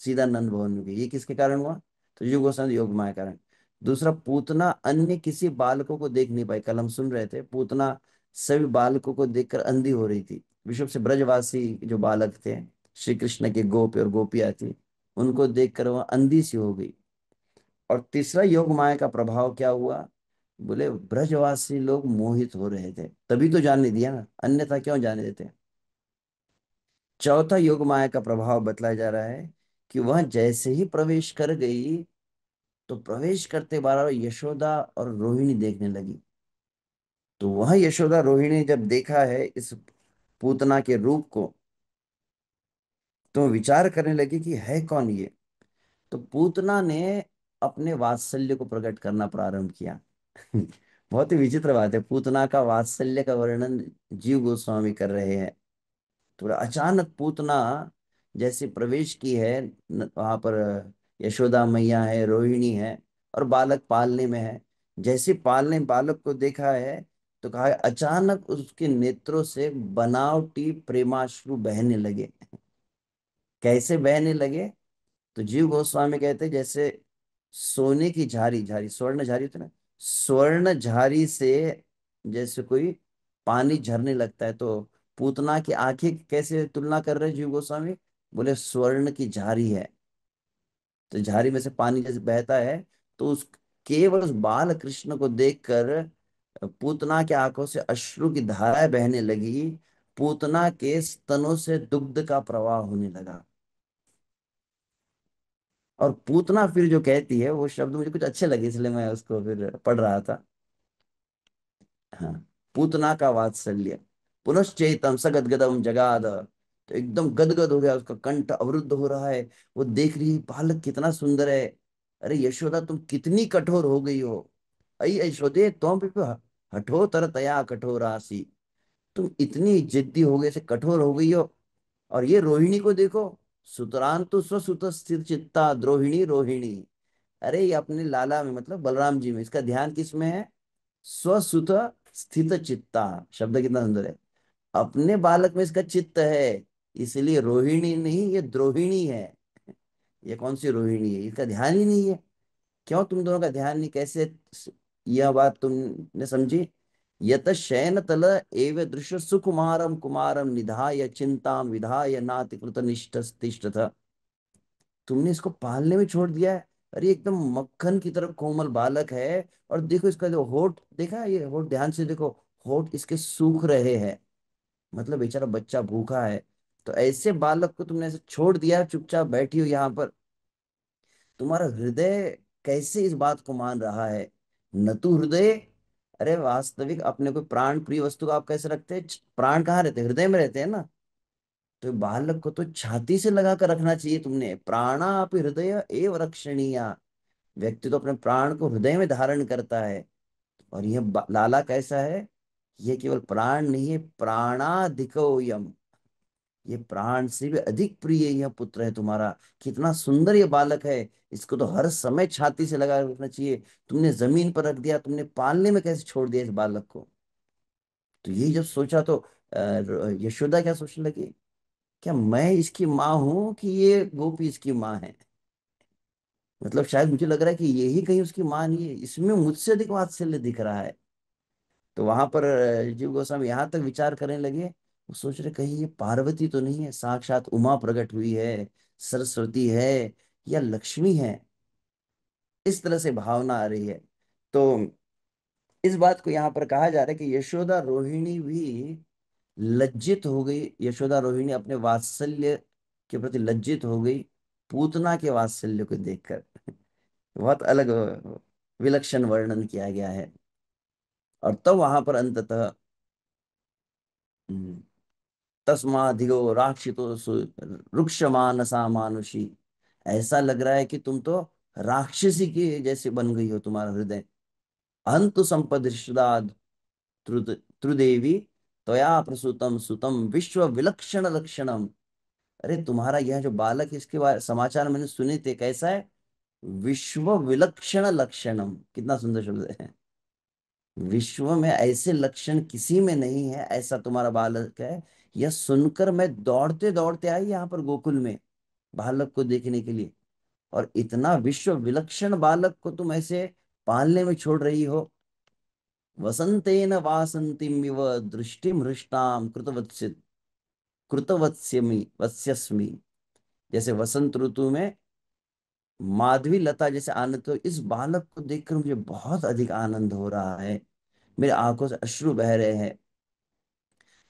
सीधा नंद भवन में गई। ये किसके कारण हुआ? तो जीव गोस्वामी योग माया के कारण। दूसरा, पूतना अन्य किसी बालकों को देख नहीं पाई। कल हम सुन रहे थे, पूतना सभी बालकों को देखकर अंधी हो रही थी। विश्व से ब्रजवासी जो बालक थे, श्री कृष्ण के गोप और गोपियां थी, उनको देखकर वह अंधी सी हो गई। और तीसरा, योग माया का प्रभाव क्या हुआ? बोले ब्रजवासी लोग मोहित हो रहे थे, तभी तो जाने दिया ना, अन्यथा क्यों जाने देते? चौथा, योग माया का प्रभाव बतलाया जा रहा है कि वह जैसे ही प्रवेश कर गई, तो प्रवेश करते बार यशोदा और रोहिणी देखने लगी। तो वह यशोदा रोहिणी जब देखा है इस पूतना के रूप को, तो विचार करने लगी कि है कौन ये। तो पूतना ने अपने वात्सल्य को प्रकट करना प्रारंभ किया। बहुत ही विचित्र बात है, पूतना का वात्सल्य का वर्णन जीव गोस्वामी कर रहे हैं। तो अचानक पूतना जैसे प्रवेश की है, वहां पर यशोदा मैया है, रोहिणी है, और बालक पालने में है। जैसे पालने बालक को देखा है, तो कहा है, अचानक उसके नेत्रों से बनावटी प्रेमाश्रु बहने लगे। कैसे बहने लगे? तो जीव गोस्वामी कहते हैं, जैसे सोने की झारी, झारी स्वर्ण झारी होती है ना, स्वर्ण झारी से जैसे कोई पानी झरने लगता है, तो पूतना की आंखें कैसे तुलना कर रहे हैं जीव गोस्वामी? बोले स्वर्ण की झारी है, तो झारी में से पानी जैसे बहता है, तो उस केवल उस बाल कृष्ण को देखकर पूतना की आंखों से अश्रु की धाराएं बहने लगी। पूतना के स्तनों से दुग्ध का प्रवाह होने लगा। और पूतना फिर जो कहती है, वो शब्द मुझे कुछ अच्छे लगे, इसलिए मैं उसको फिर पढ़ रहा था। हाँ, पूतना का वात्सल्य, पुनश्चैतम सगदगदम जगाद। तो एकदम गदगद हो गया, उसका कंठ अवरुद्ध हो रहा है। वो देख रही है, बालक कितना सुंदर है। अरे यशोदा, तुम कितनी कठोर हो गई हो। अई यशोदे तुम भी हठोतर तया कठोरासी। तुम इतनी जिद्दी हो गई, से कठोर हो गई हो। और ये रोहिणी को देखो, सुतरांतु स्वसुत स्थिर चित्ता द्रोहिणी रोहिणी। अरे ये अपने लाला में, मतलब बलराम जी में, इसका ध्यान किस में है? स्वसुत स्थित चित्ता, शब्द कितना सुंदर है। अपने बालक में इसका चित्त है, इसलिए रोहिणी नहीं, ये द्रोहिणी है। ये कौन सी रोहिणी है? इसका ध्यान ही नहीं है। क्यों तुम दोनों का ध्यान नहीं? कैसे यह बात तुमने समझी? यत शयन तल एव दृश्य सुकुमारम कुमारम निधाय चिंताम विधाय नाति कृत निष्ठ तिष्ठथ। तुमने इसको पालने में छोड़ दिया है। अरे एकदम मक्खन की तरह कोमल बालक है। और देखो इसका जो होठ देखा है, ये होठ ध्यान से देखो, होठ इसके सूख रहे हैं, मतलब बेचारा बच्चा भूखा है। तो ऐसे बालक को तुमने ऐसे छोड़ दिया, चुपचाप बैठी हो यहाँ पर। तुम्हारा हृदय कैसे इस बात को मान रहा है? न तू हृदय। अरे वास्तविक अपने कोई प्राण प्रिय वस्तु को आप कैसे रखते हैं? प्राण कहाँ रहते हैं? हृदय में रहते हैं ना। तो बालक को तो छाती से लगा कर रखना चाहिए तुमने। प्राणा अपि हृदय एव रक्षणीया। व्यक्ति तो अपने प्राण को हृदय में धारण करता है। और यह लाला कैसा है? ये केवल प्राण नहीं है, प्राणाधिकोयम, ये प्राण से भी अधिक प्रिय यह पुत्र है तुम्हारा। कितना सुंदर ये बालक है, इसको तो हर समय छाती से लगा रखना चाहिए। तुमने जमीन पर रख दिया, तुमने पालने में कैसे छोड़ दिया इस बालक को? तो यही जब सोचा तो यशोदा क्या सोचने लगी, क्या मैं इसकी माँ हूं कि ये गोपी इसकी माँ है? मतलब शायद मुझे लग रहा है कि यही कहीं उसकी माँ नहीं है, इसमें मुझसे अधिक वात्सल्य दिख रहा है। तो वहां पर जीव गोस्वामी यहाँ तक विचार करने लगे। वो सोच रहे कहीं ये पार्वती तो नहीं है, साक्षात उमा प्रकट हुई है, सरस्वती है, या लक्ष्मी है? इस तरह से भावना आ रही है। तो इस बात को यहाँ पर कहा जा रहा है कि यशोदा रोहिणी भी लज्जित हो गई। यशोदा रोहिणी अपने वात्सल्य के प्रति लज्जित हो गई, पूतना के वात्सल्य को देखकर। बहुत अलग विलक्षण वर्णन किया गया है। और तब वहां पर अंततः तस्माधिगो राक्षितो रुक्ष मानसा मानुषी, ऐसा लग रहा है कि तुम तो राक्षसी की जैसे बन गई हो, तुम्हारा हृदय। अंतु संपदिष्टाद त्रुदेवी त्वया प्रसूतम सुतम विश्व विलक्षण लक्षणम। अरे तुम्हारा यह जो बालक है, इसके बारे समाचार मैंने सुने थे, कैसा है? विश्व विलक्षण लक्षणम, कितना सुंदर शब्द है। विश्व में ऐसे लक्षण किसी में नहीं है, ऐसा तुम्हारा बालक है। यह सुनकर मैं दौड़ते दौड़ते आई यहाँ पर गोकुल में बालक को देखने के लिए। और इतना विश्व विलक्षण बालक को तुम ऐसे पालने में छोड़ रही हो। वसंतेन वासंतीमिव दृष्टिम हृष्टाम कृतवत्स्यमि वत्स्यस्मि। जैसे वसंत ऋतु में माधवी लता जैसे आनंद, तो इस बालक को देखकर मुझे बहुत अधिक आनंद हो रहा है, मेरे आंखों से अश्रु बह रहे हैं।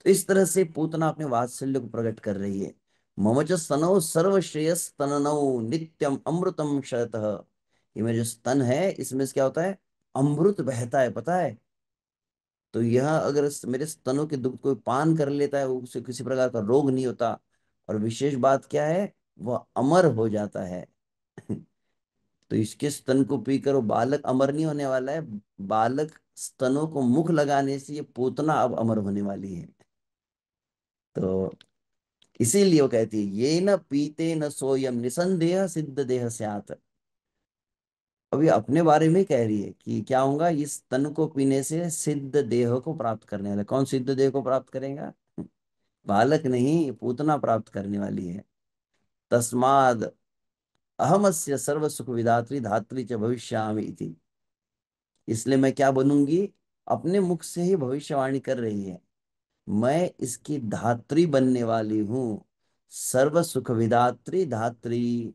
तो इस तरह से पूतना अपने वात्सल्य को प्रकट कर रही है। मम च स्तनौ सर्वश्रेयस तननौ नित्यम अमृतम क्षरतः। ये मेरे जो स्तन है, इसमें से क्या होता है? अमृत बहता है, पता है? तो यह अगर मेरे स्तनों के दुग्ध को पान कर लेता है, उसे किसी प्रकार का रोग नहीं होता। और विशेष बात क्या है? वह अमर हो जाता है। तो इसके स्तन को पीकर वो बालक अमर नहीं होने वाला है, बालक स्तनों को मुख लगाने से ये पूतना अब अमर होने वाली है। तो इसीलिए वो कहती है ये न पीते न सोयम निसंदेह सिद्ध देह स्यात्। अभी अपने बारे में कह रही है कि क्या होगा, इस तन को पीने से सिद्ध देह को प्राप्त करने वाला। कौन सिद्ध देह को प्राप्त करेगा? बालक नहीं, पूतना प्राप्त करने वाली है। तस्माद अहमस्य सर्व सुख विदात्री धात्री च भविष्यामि इति। इसलिए मैं क्या बनूंगी? अपने मुख से ही भविष्यवाणी कर रही है, मैं इसकी धात्री बनने वाली हूं। सर्व सुख विदात्री धात्री,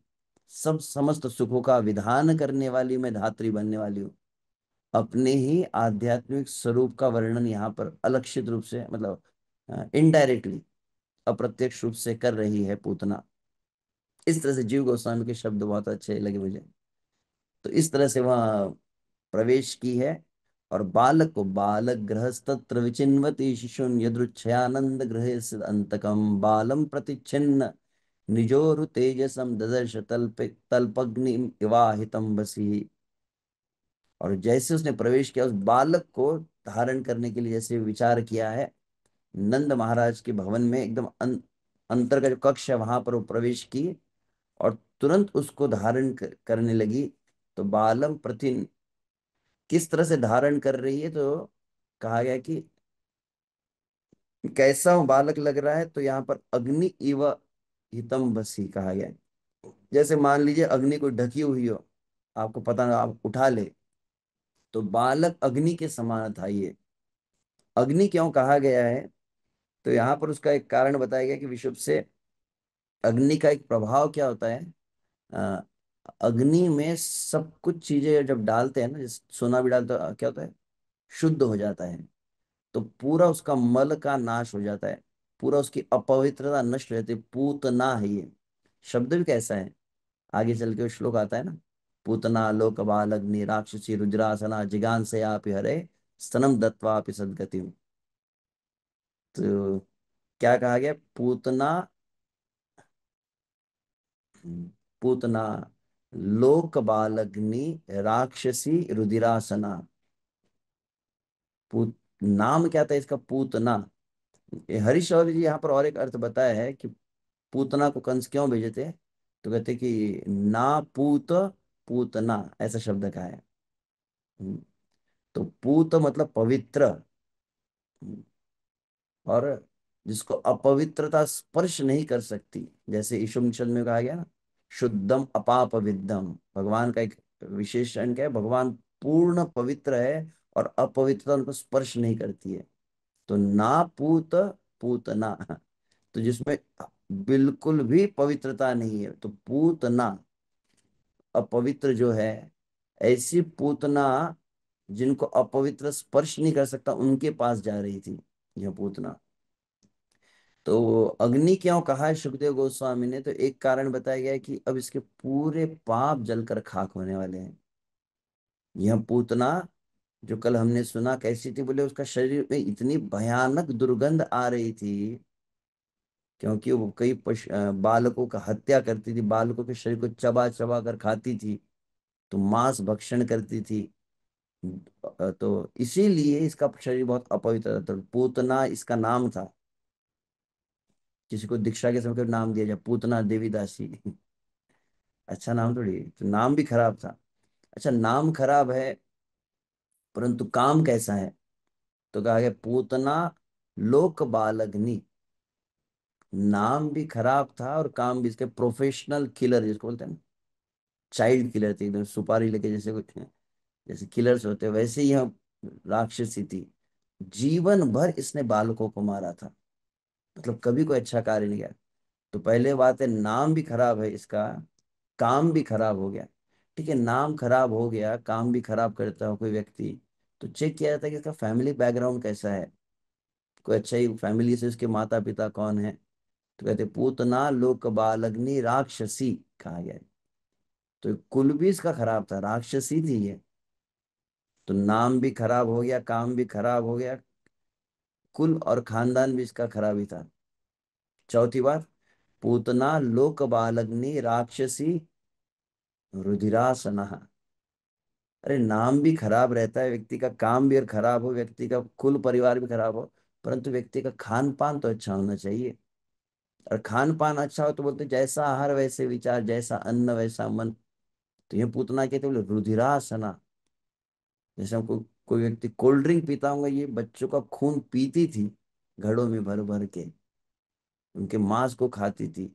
सब समस्त सुखों का विधान करने वाली मैं धात्री बनने वाली हूँ। अपने ही आध्यात्मिक स्वरूप का वर्णन यहाँ पर अलक्षित रूप से, मतलब इनडायरेक्टली, अप्रत्यक्ष रूप से कर रही है पूतना। इस तरह से जीव गोस्वामी के शब्द बहुत अच्छे लगे मुझे। तो इस तरह से वह प्रवेश की है। और बालक को बालक गृहस्तत्र विचिन्वती शिशुन यदृच्छयानंद गृहे अंतकम बालम प्रतिच्छिन्न निजोरु तेजसम ददर्श तल्पग्नि इवाहितम बसी। और जैसे उसने प्रवेश किया, उस बालक को धारण करने के लिए जैसे विचार किया है, नंद महाराज के भवन में एकदम अंतर का जो कक्ष है वहां पर वो प्रवेश की, और तुरंत उसको धारण करने लगी। तो बालम प्रति किस तरह से धारण कर रही है, तो कहा गया कि कैसा वो बालक लग रहा है, तो यहाँ पर अग्नि इव हितम बसी कहा गया है। जैसे मान लीजिए अग्नि को ढकी हुई हो, आपको पता ना, आप उठा ले, तो बालक अग्नि के समान था ये। अग्नि क्यों कहा गया है? तो यहाँ पर उसका एक कारण बताया गया कि विशुद्ध से अग्नि का एक प्रभाव क्या होता है। अ, अग्नि में सब कुछ चीजें जब डालते हैं ना, जैसे सोना भी डालते हैं, क्या होता है? शुद्ध हो जाता है। तो पूरा उसका मल का नाश हो जाता है, पूरा उसकी अपवित्रता नष्ट हो जाती है। पूतना है ये शब्द भी कैसा है, आगे चल के वो श्लोक आता है ना। पूतना लोक बालग्नि राक्षसी रुद्रासना जिगांसयापि हरे स्तनम दत्वापि सद्गति। तो क्या कहा गया? पूतना, पूतना लोक बालग्नि राक्षसी रुधिरासना। पूत नाम क्या था इसका? पूतना। ये हरीश जी यहाँ पर और एक अर्थ बताया है कि पूतना को कंस क्यों भेजे थे, तो कहते कि ना पूत पूतना, ऐसा शब्द का है। हम्म, तो पूत मतलब पवित्र। हम्म, और जिसको अपवित्रता स्पर्श नहीं कर सकती, जैसे ईशुमशद में कहा गया ना, शुद्धम अपाप विद्धम, भगवान का एक विशेषण क्या है, भगवान पूर्ण पवित्र है और अपवित्रता उनको स्पर्श नहीं करती है। तो ना पूत पूतना, तो जिसमें बिल्कुल भी पवित्रता नहीं है, तो पूतना अपवित्र जो है, ऐसी पूतना जिनको अपवित्र स्पर्श नहीं कर सकता उनके पास जा रही थी यह पूतना। तो अग्नि क्यों कहा है सुखदेव गोस्वामी ने, तो एक कारण बताया गया है कि अब इसके पूरे पाप जलकर खाक होने वाले हैं। यह पूतना जो कल हमने सुना कैसी थी, बोले उसका शरीर में इतनी भयानक दुर्गंध आ रही थी, क्योंकि वो कई बालकों का हत्या करती थी, बालकों के शरीर को चबा चबा कर खाती थी, तो मांस भक्षण करती थी। तो इसीलिए इसका शरीर बहुत अपवित्र था, तो पूतना इसका नाम था। किसी को दीक्षा के समय कोई नाम दिया जाए पूतना देवीदासी, अच्छा नाम थोड़ी, तो नाम भी खराब था। अच्छा नाम खराब है, परंतु काम कैसा है, तो कहा गया पूतना लोक बालग्नि। नाम भी खराब था और काम भी, इसके प्रोफेशनल किलर जिसको बोलते हैं ना, चाइल्ड किलर थी एकदम, सुपारी लेके जैसे कुछ, जैसे किलर्स होते हैं वैसे ही हम, राक्षसी थी। जीवन भर इसने बालकों को मारा था, मतलब कभी कोई अच्छा कार्य नहीं किया। तो पहले बात है नाम भी खराब है इसका, काम भी खराब हो गया। ठीक है, नाम खराब हो गया, काम भी खराब करता हो कोई व्यक्ति, तो चेक किया जाता है कि इसका फैमिली बैकग्राउंड कैसा है, कोई अच्छा ही फैमिली से, उसके माता पिता कौन है। तो कहते पूतना लोक बालग्नि राक्षसी कहा गया है। तो कुल भी इसका खराब था, राक्षसी थी ये। तो नाम भी खराब हो गया, काम भी खराब हो गया, कुल और खानदान भी इसका खराब ही था। चौथी बात, पूतना लोक बालग्नि राक्षसी रुधिरासना। अरे नाम भी खराब रहता है व्यक्ति का, काम भी और खराब हो, व्यक्ति का कुल परिवार भी खराब हो, परंतु व्यक्ति का खान पान तो अच्छा होना चाहिए। और खान पान अच्छा हो तो बोलते जैसा आहार वैसे विचार, जैसा अन्न वैसा मन। तो ये पूतना कहते बोले रुधिरासना। जैसे हमको कोई व्यक्ति कोल्ड ड्रिंक पीता होगा, ये बच्चों का खून पीती थी घड़ों में भर भर के, उनके मांस को खाती थी।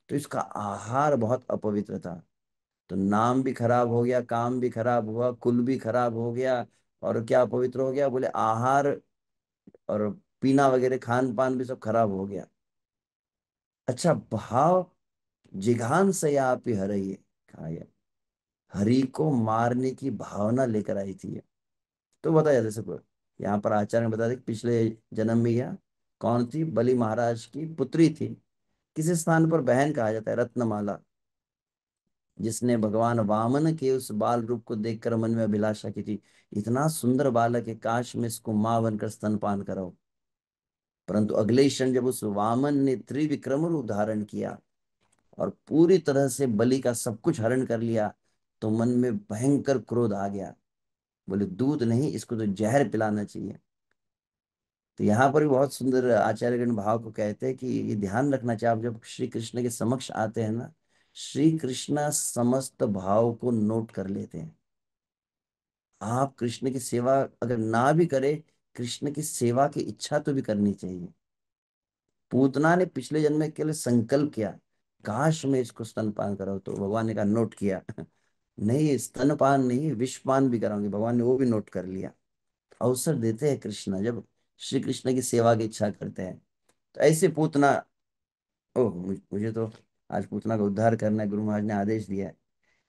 तो इसका आहार बहुत अपवित्र था। तो नाम भी खराब हो गया, काम भी खराब हुआ, कुल भी खराब हो गया, और क्या अपवित्र हो गया, बोले आहार और पीना वगैरह खान पान भी सब खराब हो गया। अच्छा भाव, जिघान से आप ही हरइए कहा गया, हरि को मारने की भावना लेकर आई थी ये। तो बताया जैसे यहाँ पर आचार्य ने बताया कि पिछले जन्म में यह कौन थी, बलि महाराज की पुत्री थी। किसी स्थान पर बहन कहा जाता है रत्नमाला, जिसने भगवान वामन के उस बाल रूप को देखकर मन में अभिलाषा की थी, इतना सुंदर बालक है, काश में इसको मां बनकर स्तनपान कराओ। परंतु अगले ही क्षण जब उस वामन ने त्रिविक्रम रूप धारण किया और पूरी तरह से बलि का सब कुछ हरण कर लिया, तो मन में भयंकर क्रोध आ गया। बोले दूध नहीं, इसको तो जहर पिलाना चाहिए। तो यहाँ पर भी बहुत सुंदर आचार्यगण भाव को कहते हैं कि ये ध्यान रखना चाहिए, आप जब श्री कृष्ण के समक्ष आते हैं ना, श्री कृष्ण समस्त भाव को नोट कर लेते हैं। आप कृष्ण की सेवा अगर ना भी करे, कृष्ण की सेवा की इच्छा तो भी करनी चाहिए। पूतना ने पिछले जन्म में केवल संकल्प किया, काश मैं इसको स्तनपान कराऊं, तो भगवान ने कहा नोट किया। नहीं, स्तनपान नहीं, विषपान भी कराऊंगी, भगवान ने वो भी नोट कर लिया। अवसर देते हैं कृष्ण जब श्री कृष्ण की सेवा की इच्छा करते हैं। तो ऐसे पूतना, ओह मुझे तो आज पूतना का उद्धार करना है, गुरु महाराज ने आदेश दिया है।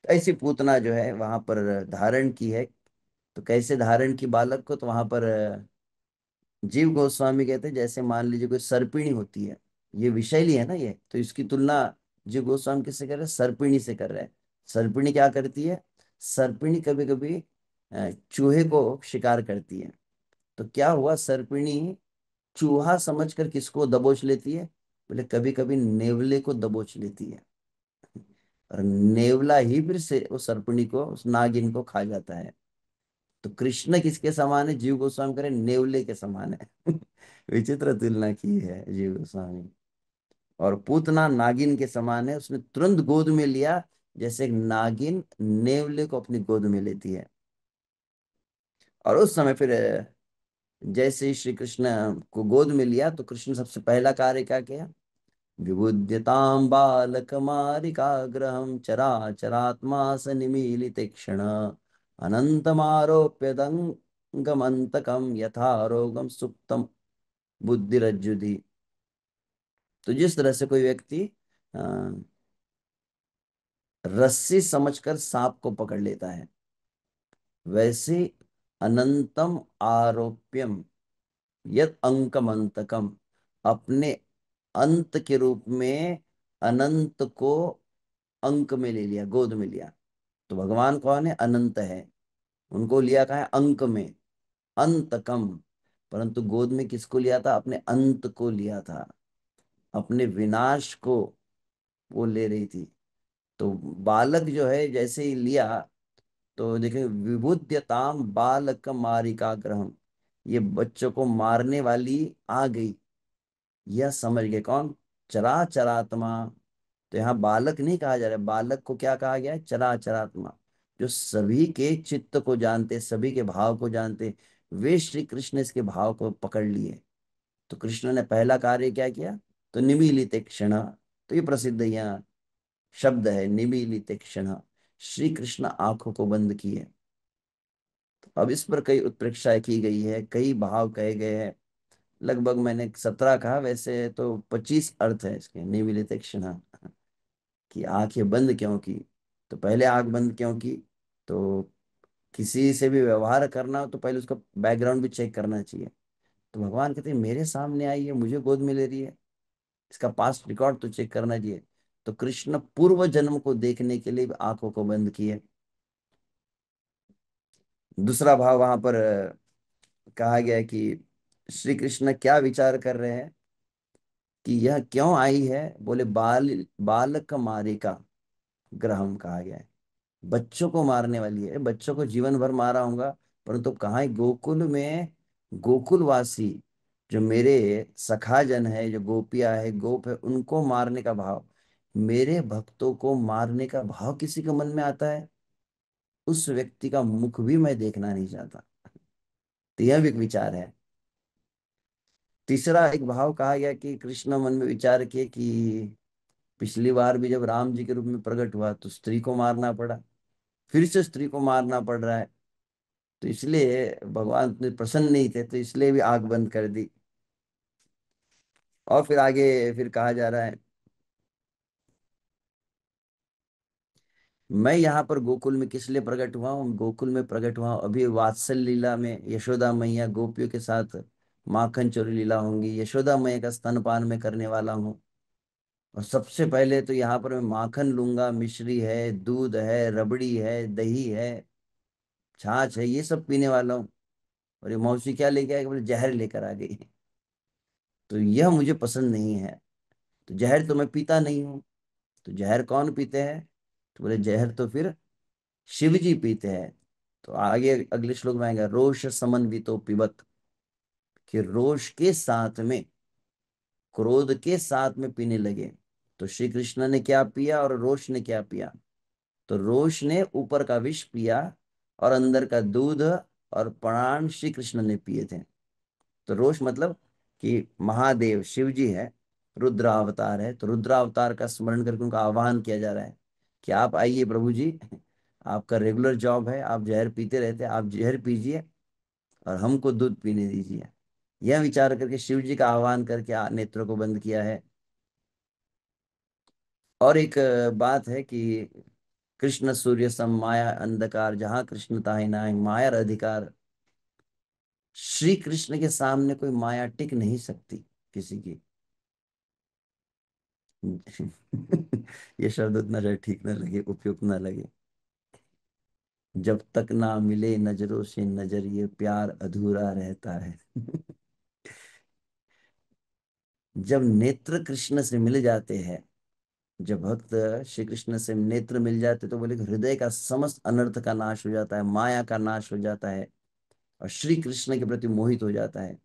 तो ऐसी पूतना जो है वहां पर धारण की है। तो कैसे धारण की बालक को, तो वहां पर जीव गोस्वामी कहते हैं जैसे मान लीजिए कोई सर्पिणी होती है, ये विषैली है ना ये, तो इसकी तुलना जीव गोस्वामी किससे कर रहे हैं, सर्पिणी से कर रहे हैं। सर्पिणी क्या करती है, सर्पिणी कभी कभी चूहे को शिकार करती है। तो क्या हुआ, सर्पिणी चूहा समझकर किसको दबोच लेती है, बोले कभी कभी नेवले को दबोच लेती है। और नेवला ही फिर से उस सर्पणी को, उस नागिन को खा जाता है। तो कृष्ण किसके समान है? जीव गोस्वामी करे नेवले के समान है। विचित्र तुलना की है जीव गोस्वामी। और पूतना नागिन के समान है, उसने तुरंत गोद में लिया, जैसे एक नागिन नेवले को अपनी गोद में लेती है। और उस समय फिर जैसे ही श्री कृष्ण को गोद में लिया, तो कृष्ण सबसे पहला कार्य क्या किया? विबुध्यतां बालकमारिकाग्रहं चराचरात्मा स निमीलिते क्षण अनन्तमारोप्यदङ्गमन्तकं यथा रोगं सुप्तं बुद्धिरज्जुति। तो जिस तरह से कोई व्यक्ति अ, रस्सी समझकर सांप को पकड़ लेता है, वैसे अनंतम आरोप्यम यद अंकमंतकम, अपने अंत के रूप में अनंत को अंक में ले लिया, गोद में लिया। तो भगवान कौन है? अनंत है। उनको लिया कहा है? अंक में, अंतकम। परंतु गोद में किसको लिया था? अपने अंत को लिया था, अपने विनाश को वो ले रही थी। तो बालक जो है जैसे ही लिया, तो देखें, विबुध्यताम बालक मारिका ग्रहम, ये बच्चों को मारने वाली आ गई, यह समझ गए। कौन? चराचरात्मा। तो यहाँ बालक नहीं कहा जा रहा है, बालक को क्या कहा गया है? चराचरात्मा। जो सभी के चित्त को जानते, सभी के भाव को जानते, वे श्री कृष्ण इसके भाव को पकड़ लिए। तो कृष्ण ने पहला कार्य क्या किया? तो निमीलित क्षण, तो ये प्रसिद्ध यहाँ शब्द है, निमीलित क्षण। श्री कृष्ण आंखों को बंद किए। अब इस पर कई उत्प्रेक्षाएं की गई है, कई भाव कहे गए हैं। लगभग मैंने 17 कहा, वैसे तो 25 अर्थ है इसके। निमीलित क्षण कि आंखें बंद क्यों की? तो पहले आंख बंद क्यों की? तो किसी से भी व्यवहार करना हो तो पहले उसका बैकग्राउंड भी चेक करना चाहिए। तो भगवान कहते हैं मेरे सामने आई है, मुझे गोद में ले रही है, इसका पास्ट रिकॉर्ड तो चेक करना चाहिए। तो कृष्ण पूर्व जन्म को देखने के लिए भी आंखों को बंद किए। दूसरा भाव वहां पर कहा गया है कि श्री कृष्ण क्या विचार कर रहे हैं कि यह क्यों आई है? बोले बालक मारिका ग्रहम कहा गया है। बच्चों को मारने वाली है, बच्चों को जीवन भर मारा होगा, परंतु कहाँ है? गोकुल में गोकुलवासी जो मेरे सखाजन है, जो गोपियां है, गोप है, उनको मारने का भाव, मेरे भक्तों को मारने का भाव किसी के मन में आता है? उस व्यक्ति का मुख भी मैं देखना नहीं चाहता। तो यह भी एक विचार है। तीसरा एक भाव कहा गया कि कृष्ण मन में विचार किए कि पिछली बार भी जब राम जी के रूप में प्रकट हुआ तो स्त्री को मारना पड़ा, फिर से स्त्री को मारना पड़ रहा है। तो इसलिए भगवान इतने प्रसन्न नहीं थे, तो इसलिए भी आंख बंद कर दी। और फिर आगे फिर कहा जा रहा है, मैं यहाँ पर गोकुल में किस लिए प्रकट हुआ हूँ? गोकुल में प्रकट हुआ हूँ अभी वात्सल लीला में, यशोदा मैया गोपियों के साथ माखन चोरी लीला होंगी, यशोदा मैया का स्तनपान में करने वाला हूँ। और सबसे पहले तो यहाँ पर मैं माखन लूंगा, मिश्री है, दूध है, रबड़ी है, दही है, छाछ है, ये सब पीने वाला हूँ। और ये मौसी क्या लेके आई? बोले जहर लेकर आ गई। तो यह मुझे पसंद नहीं है। तो जहर तो मैं पीता नहीं हूँ। तो जहर कौन पीते हैं? तो बोले जहर तो फिर शिव जी पीते हैं। तो आगे अगले श्लोक में आएगा, रोष समन्वितो पिबत, कि रोष के साथ में, क्रोध के साथ में पीने लगे। तो श्री कृष्ण ने क्या पिया और रोष ने क्या पिया? तो रोष ने ऊपर का विष पिया और अंदर का दूध और प्राण श्री कृष्ण ने पिए थे। तो रोष मतलब कि महादेव शिव जी है, रुद्रावतार है, तो रुद्रावतार का स्मरण करके उनका आह्वान किया जा रहा है कि आप आइए प्रभु जी, आपका रेगुलर जॉब है, आप जहर पीते रहते हैं, आप जहर पीजिए और हमको दूध पीने दीजिए। यह विचार करके शिव जी का आह्वान करके नेत्रों को बंद किया है। और एक बात है कि कृष्ण सूर्य सम माया अंधकार, जहां कृष्ण ताहि नाहि माया अधिकार। श्री कृष्ण के सामने कोई माया टिक नहीं सकती किसी की। ये शब्द उतना शायद ठीक ना लगे, उपयुक्त ना लगे। जब तक ना मिले नजरों से नजर, ये प्यार अधूरा रहता है। जब नेत्र कृष्ण से मिल जाते हैं, जब भक्त श्री कृष्ण से नेत्र मिल जाते तो बोले कि हृदय का समस्त अनर्थ का नाश हो जाता है, माया का नाश हो जाता है, और श्री कृष्ण के प्रति मोहित हो जाता है।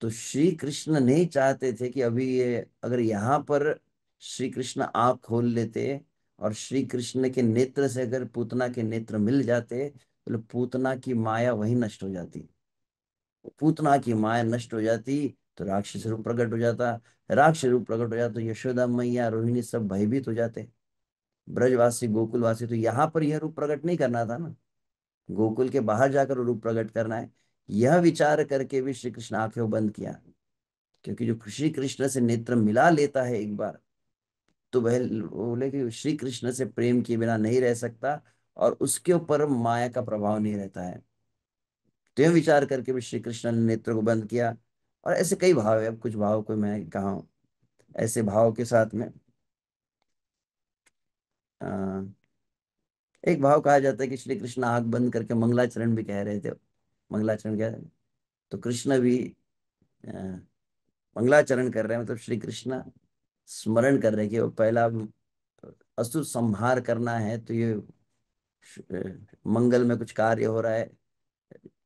तो श्री कृष्ण नहीं चाहते थे कि अभी ये अगर यहाँ पर श्री कृष्ण आँख खोल लेते और श्री कृष्ण के नेत्र से अगर पूतना के नेत्र मिल जाते तो पूतना की माया वहीं नष्ट हो जाती। पूतना की माया नष्ट हो जाती तो राक्षस रूप प्रकट हो जाता। राक्षस रूप प्रकट हो जाता तो यशोदा मैया रोहिणी सब भयभीत हो जाते। ब्रजवासी गोकुलवासी, तो यहाँ पर यह रूप प्रकट नहीं करना था ना, गोकुल के बाहर जाकर रूप प्रकट करना है। यह विचार करके भी श्री कृष्ण आंखें बंद किया, क्योंकि जो श्री कृष्ण से नेत्र मिला लेता है एक बार, तो वह बोले कि श्री कृष्ण से प्रेम किए बिना नहीं रह सकता, और उसके ऊपर माया का प्रभाव नहीं रहता है। तो यह विचार करके भी श्री कृष्ण ने नेत्र को बंद किया। और ऐसे कई भाव है, अब कुछ भाव को मैं कहा हूं। ऐसे भाव के साथ में अ, एक भाव कहा जाता है कि श्री कृष्ण आंख बंद करके मंगलाचरण भी कह रहे थे। मंगलाचरण क्या है? तो कृष्ण भी अ, मंगलाचरण कर रहे हैं, मतलब श्री कृष्ण स्मरण कर रहे हैं कि वो पहला असुर संहार करना है, तो ये मंगल में कुछ कार्य हो रहा है,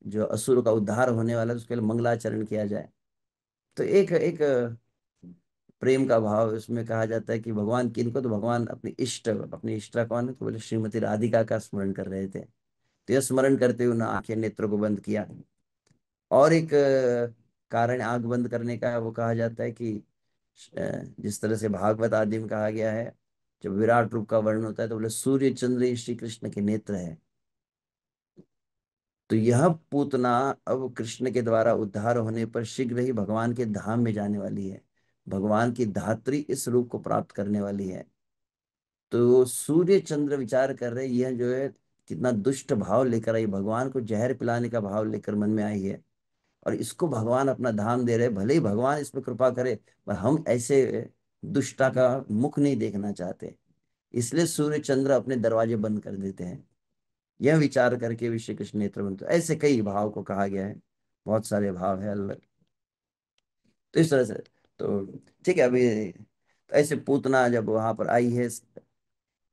जो असुर का उद्धार होने वाला है, तो उसके लिए मंगलाचरण किया जाए। तो एक एक प्रेम का भाव उसमें कहा जाता है कि भगवान किनको, तो भगवान अपनी इष्टा कौन है, तो बोले श्रीमती राधिका का स्मरण कर रहे थे। तो यह स्मरण करते हुए उन्होंने आंखें नेत्रों को बंद किया। और एक कारण आंख बंद करने का वो कहा जाता है कि जिस तरह से भागवत आदि में कहा गया है, जब विराट रूप का वर्णन होता है तो बोले सूर्य चंद्र ही श्री कृष्ण के नेत्र है। तो यह पूतना अब कृष्ण के द्वारा उद्धार होने पर शीघ्र ही भगवान के धाम में जाने वाली है, भगवान की धात्री इस रूप को प्राप्त करने वाली है। तो सूर्य चंद्र विचार कर रहे, यह जो है कितना दुष्ट भाव लेकर आई, भगवान को जहर पिलाने का भाव लेकर मन में आई है, और इसको भगवान अपना धाम दे रहे। भले ही भगवान इस पर कृपा करे, पर हम ऐसे दुष्टा का मुख नहीं देखना चाहते, इसलिए सूर्य चंद्र अपने दरवाजे बंद कर देते हैं। यह विचार करके भी श्री कृष्ण नेत्र बंद, ऐसे कई भाव को कहा गया है। बहुत सारे भाव है अलग। तो इस तरह से, तो ठीक है। अभी तो ऐसे पूतना जब वहां पर आई है,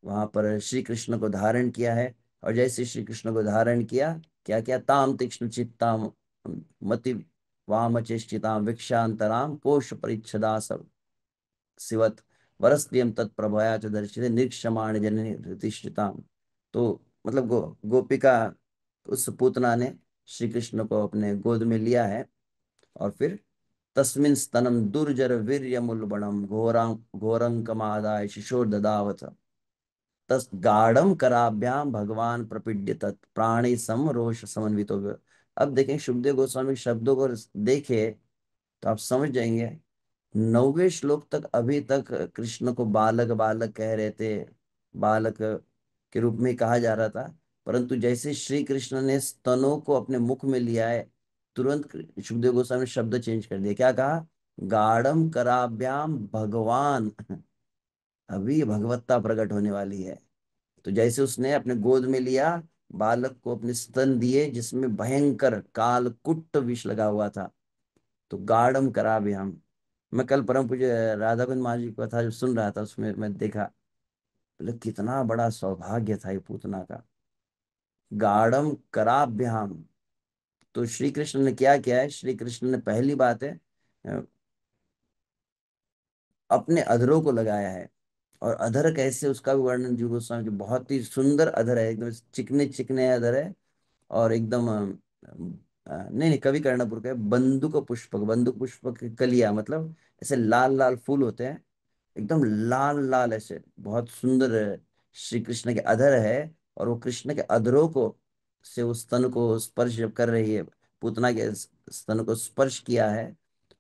वहां पर श्री कृष्ण को धारण किया है, और जैसे श्री कृष्ण को धारण किया, क्या क्या, ताम तीक्ष्ण चित्ताम मति वाम चेष्टिताम भिक्षांतराम कोश परिच्छदा सब शिवत वरस्त्रियम तत्प्रभया च दर्शिते निरीक्षमाण जननी प्रतिष्ठिताम। तो मतलब गोपिका, उस पूतना ने श्री कृष्ण को अपने गोद में लिया है, और फिर तस्मिन स्तनम दुर्जर वीर्यमुल्बणम घोरं घोरंकमादाय शिशोर ददावत तस् गाढ़म कराभ्याम भगवान प्रपीड्य तत् प्राणी सम रोष समन्वितो भव। अब देखें सुखदेव गोस्वामी शब्दों को देखे तो आप समझ जाएंगे। 9वें श्लोक तक अभी तक कृष्ण को बालक बालक कह रहे थे, बालक के रूप में कहा जा रहा था, परंतु जैसे श्री कृष्ण ने स्तनों को अपने मुख में लिया है, तुरंत सुखदेव गोस्वामी ने शब्द चेंज कर दिया। क्या कहा? गाढ़म कराभ्याम भगवान। अभी भगवत्ता प्रकट होने वाली है। तो जैसे उसने अपने गोद में लिया, बालक को अपने स्तन दिए जिसमें भयंकर कालकुट्ट विष लगा हुआ था, तो गाढ़म कराभ्याम। मैं कल परम पूज्य राधा कुंज महाराज जी की कथा जो सुन रहा था, उसमें मैं देखा, बोले कितना बड़ा सौभाग्य था ये पूतना का। गाढ़म कराभ्याम। तो श्री कृष्ण ने क्या किया है? श्री कृष्ण ने पहली बात है अपने अधरों को लगाया है। और अधर कैसे, उसका भी वर्णन जीव गोस्वामी की, बहुत ही सुंदर अधर है, एकदम चिकने चिकने अधर है। और एकदम नहीं नहीं, कवि कर्णपुर का है। बंदुक पुष्पक की कलियां, मतलब ऐसे लाल लाल फूल होते हैं, एकदम लाल लाल ऐसे बहुत सुंदर श्री कृष्ण के अधर है। और वो कृष्ण के अधरों को से उस स्तन को स्पर्श जब कर रही है, पूतना के स्तन को स्पर्श किया है।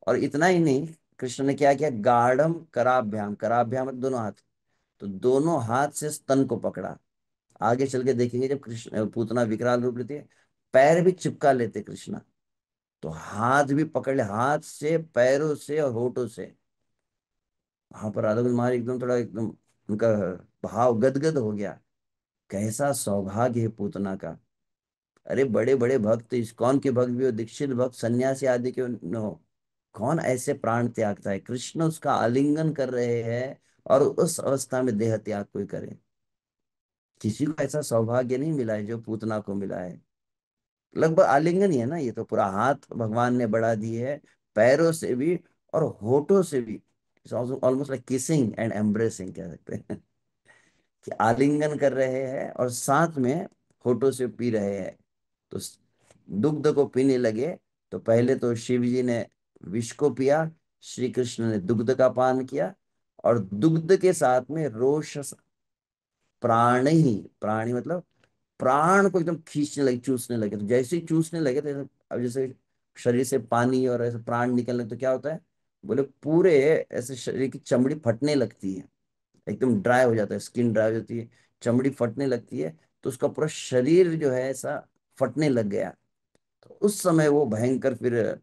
और इतना ही नहीं, कृष्ण ने क्या किया? गाढ़म कराभ्याम, कराभ्याम मतलब दोनों हाथ, तो दोनों हाथ से स्तन को पकड़ा। आगे चल के देखेंगे जब कृष्ण पूतना विकराल रूप लेती है, पैर भी चिपका लेते कृष्ण, तो हाथ भी पकड़ ले, हाथ से पैरों से और होठों से। वहां पर राधा कुंज महाराज एकदम थोड़ा एकदम उनका भाव गदगद हो गया। कैसा सौभाग्य है पूतना का। अरे बड़े बड़े भक्त, इस्कॉन के भक्त भी हो, दीक्षित भक्त, सन्यासी आदि के न हो, कौन ऐसे प्राण त्यागता है? कृष्ण उसका आलिंगन कर रहे हैं, और उस अवस्था में देह त्याग कोई करे। किसी को ऐसा सौभाग्य नहीं मिला है जो पूतना को मिला है। लगभग आलिंगन ही है ना, ये तो पूरा हाथ भगवान ने बढ़ा दी है, पैरों से भी और होठों से भी। Almost like kissing and embracing कह सकते हैं कि आलिंगन कर रहे हैं और साथ में होठों से पी रहे हैं। तो दुग्ध को पीने लगे, तो पहले तो शिव जी ने विष को पिया, श्री कृष्ण ने दुग्ध का पान किया, और दुग्ध के साथ में रोष प्राण ही, प्राणी मतलब प्राण को एकदम खींचने लगे, चूसने लगे। तो जैसे ही चूसने लगे तो अब जैसे शरीर से पानी और ऐसे प्राण निकलने लगे तो क्या होता है, बोले पूरे ऐसे शरीर की चमड़ी फटने लगती है, एकदम ड्राई हो जाता है, स्किन ड्राई हो जाती है, चमड़ी फटने लगती है। तो उसका पूरा शरीर जो है ऐसा फटने लग गया। तो उस समय वो भयंकर फिर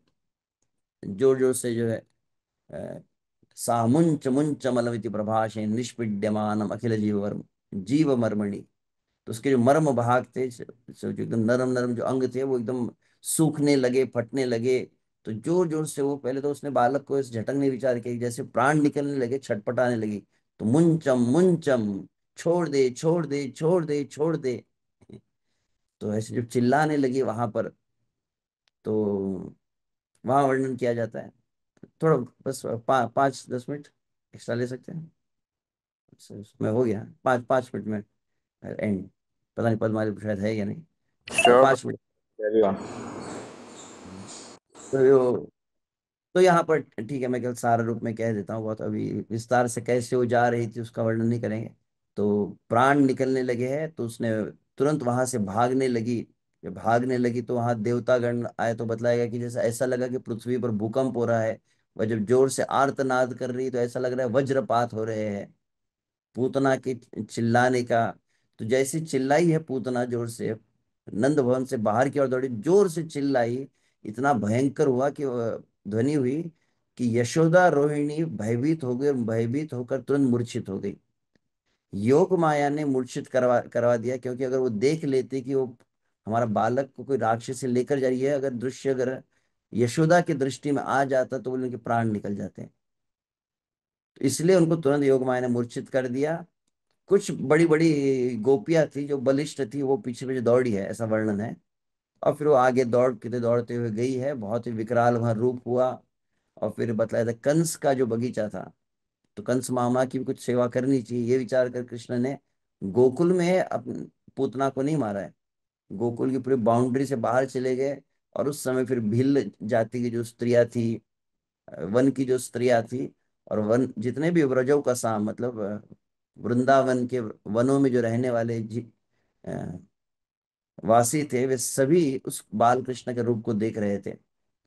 जोर जोर से जो है अ, सा मुंच मुंच मलमिति प्रभाषे निष्पीड्यमानम अखिल जीव मर्मणि। तो उसके जो मर्म भाग थे, जो एकदम नरम नरम जो अंग थे, वो एकदम सूखने लगे, फटने लगे। तो जोर जोर से वो, पहले तो उसने बालक को इस झटकने विचार किया, जैसे प्राण निकलने लगे, छटपटाने लगी। तो मुंचम मुंचम, छोड़ दे छोड़ दे छोड़ दे छोड़ दे। तो ऐसे जब चिल्लाने लगी वहां पर, तो वहां वर्णन किया जाता है। थोड़ा बस 5-10 मिनट एक्स्ट्रा ले सकते हैं। मैं हो गया 5-5 मिनट में एंड। पता नहीं पद्मावती शायद है या नहीं, तो श्योर। 5 मिनट। Carry on. तो तो यहाँ पर ठीक है, मैं केवल सारा रूप में कह देता हूँ, बहुत अभी विस्तार से कैसे वो जा रही थी उसका वर्णन नहीं करेंगे। तो प्राण निकलने लगे हैं, तो उसने तुरंत वहां से भागने लगी। जब भागने लगी तो वहां देवतागण आए, तो बतलाएगा कि जैसा ऐसा लगा कि पृथ्वी पर भूकंप हो रहा है। वह जब जोर से आर्तनाद कर रही, तो ऐसा लग रहा है वज्रपात हो रहे हैं पूतना के चिल्लाने का। तो जैसे चिल्लाई है पूतना जोर से, नंद भवन से बाहर की ओर दौड़ी, जोर से चिल्लाई, इतना भयंकर हुआ कि ध्वनि हुई कि यशोदा रोहिणी भयभीत हो गई, और भयभीत होकर तुरंत मूर्छित हो गई। योग माया ने मूर्छित करवा करवा दिया, क्योंकि अगर वो देख लेते कि वो हमारा बालक को कोई राक्षस से लेकर जा रही है, अगर दृश्य अगर यशोदा की दृष्टि में आ जाता तो उनके प्राण निकल जाते हैं। तो इसलिए उनको तुरंत योग माया ने मूर्छित कर दिया। कुछ बड़ी बड़ी गोपियां थी जो बलिष्ठ थी, वो पीछे पीछे दौड़ी है, ऐसा वर्णन है। और फिर वो आगे दौड़ते दौड़ते हुए गई है, बहुत ही विकराल वहां रूप हुआ। और फिर बताया था कंस का जो बगीचा था, तो कंस मामा की भी कुछ सेवा करनी चाहिए, ये विचार कर कृष्ण ने गोकुल में अपन पूतना को नहीं मारा है। गोकुल की पूरी बाउंड्री से बाहर चले गए। और उस समय फिर भील जाति की जो स्त्रियां थी, वन की जो स्त्रियां थी, और वन जितने भी व्रजों का साम मतलब वृंदावन के वनों में जो रहने वाले अ, वासी थे, वे सभी उस बाल कृष्ण के रूप को देख रहे थे।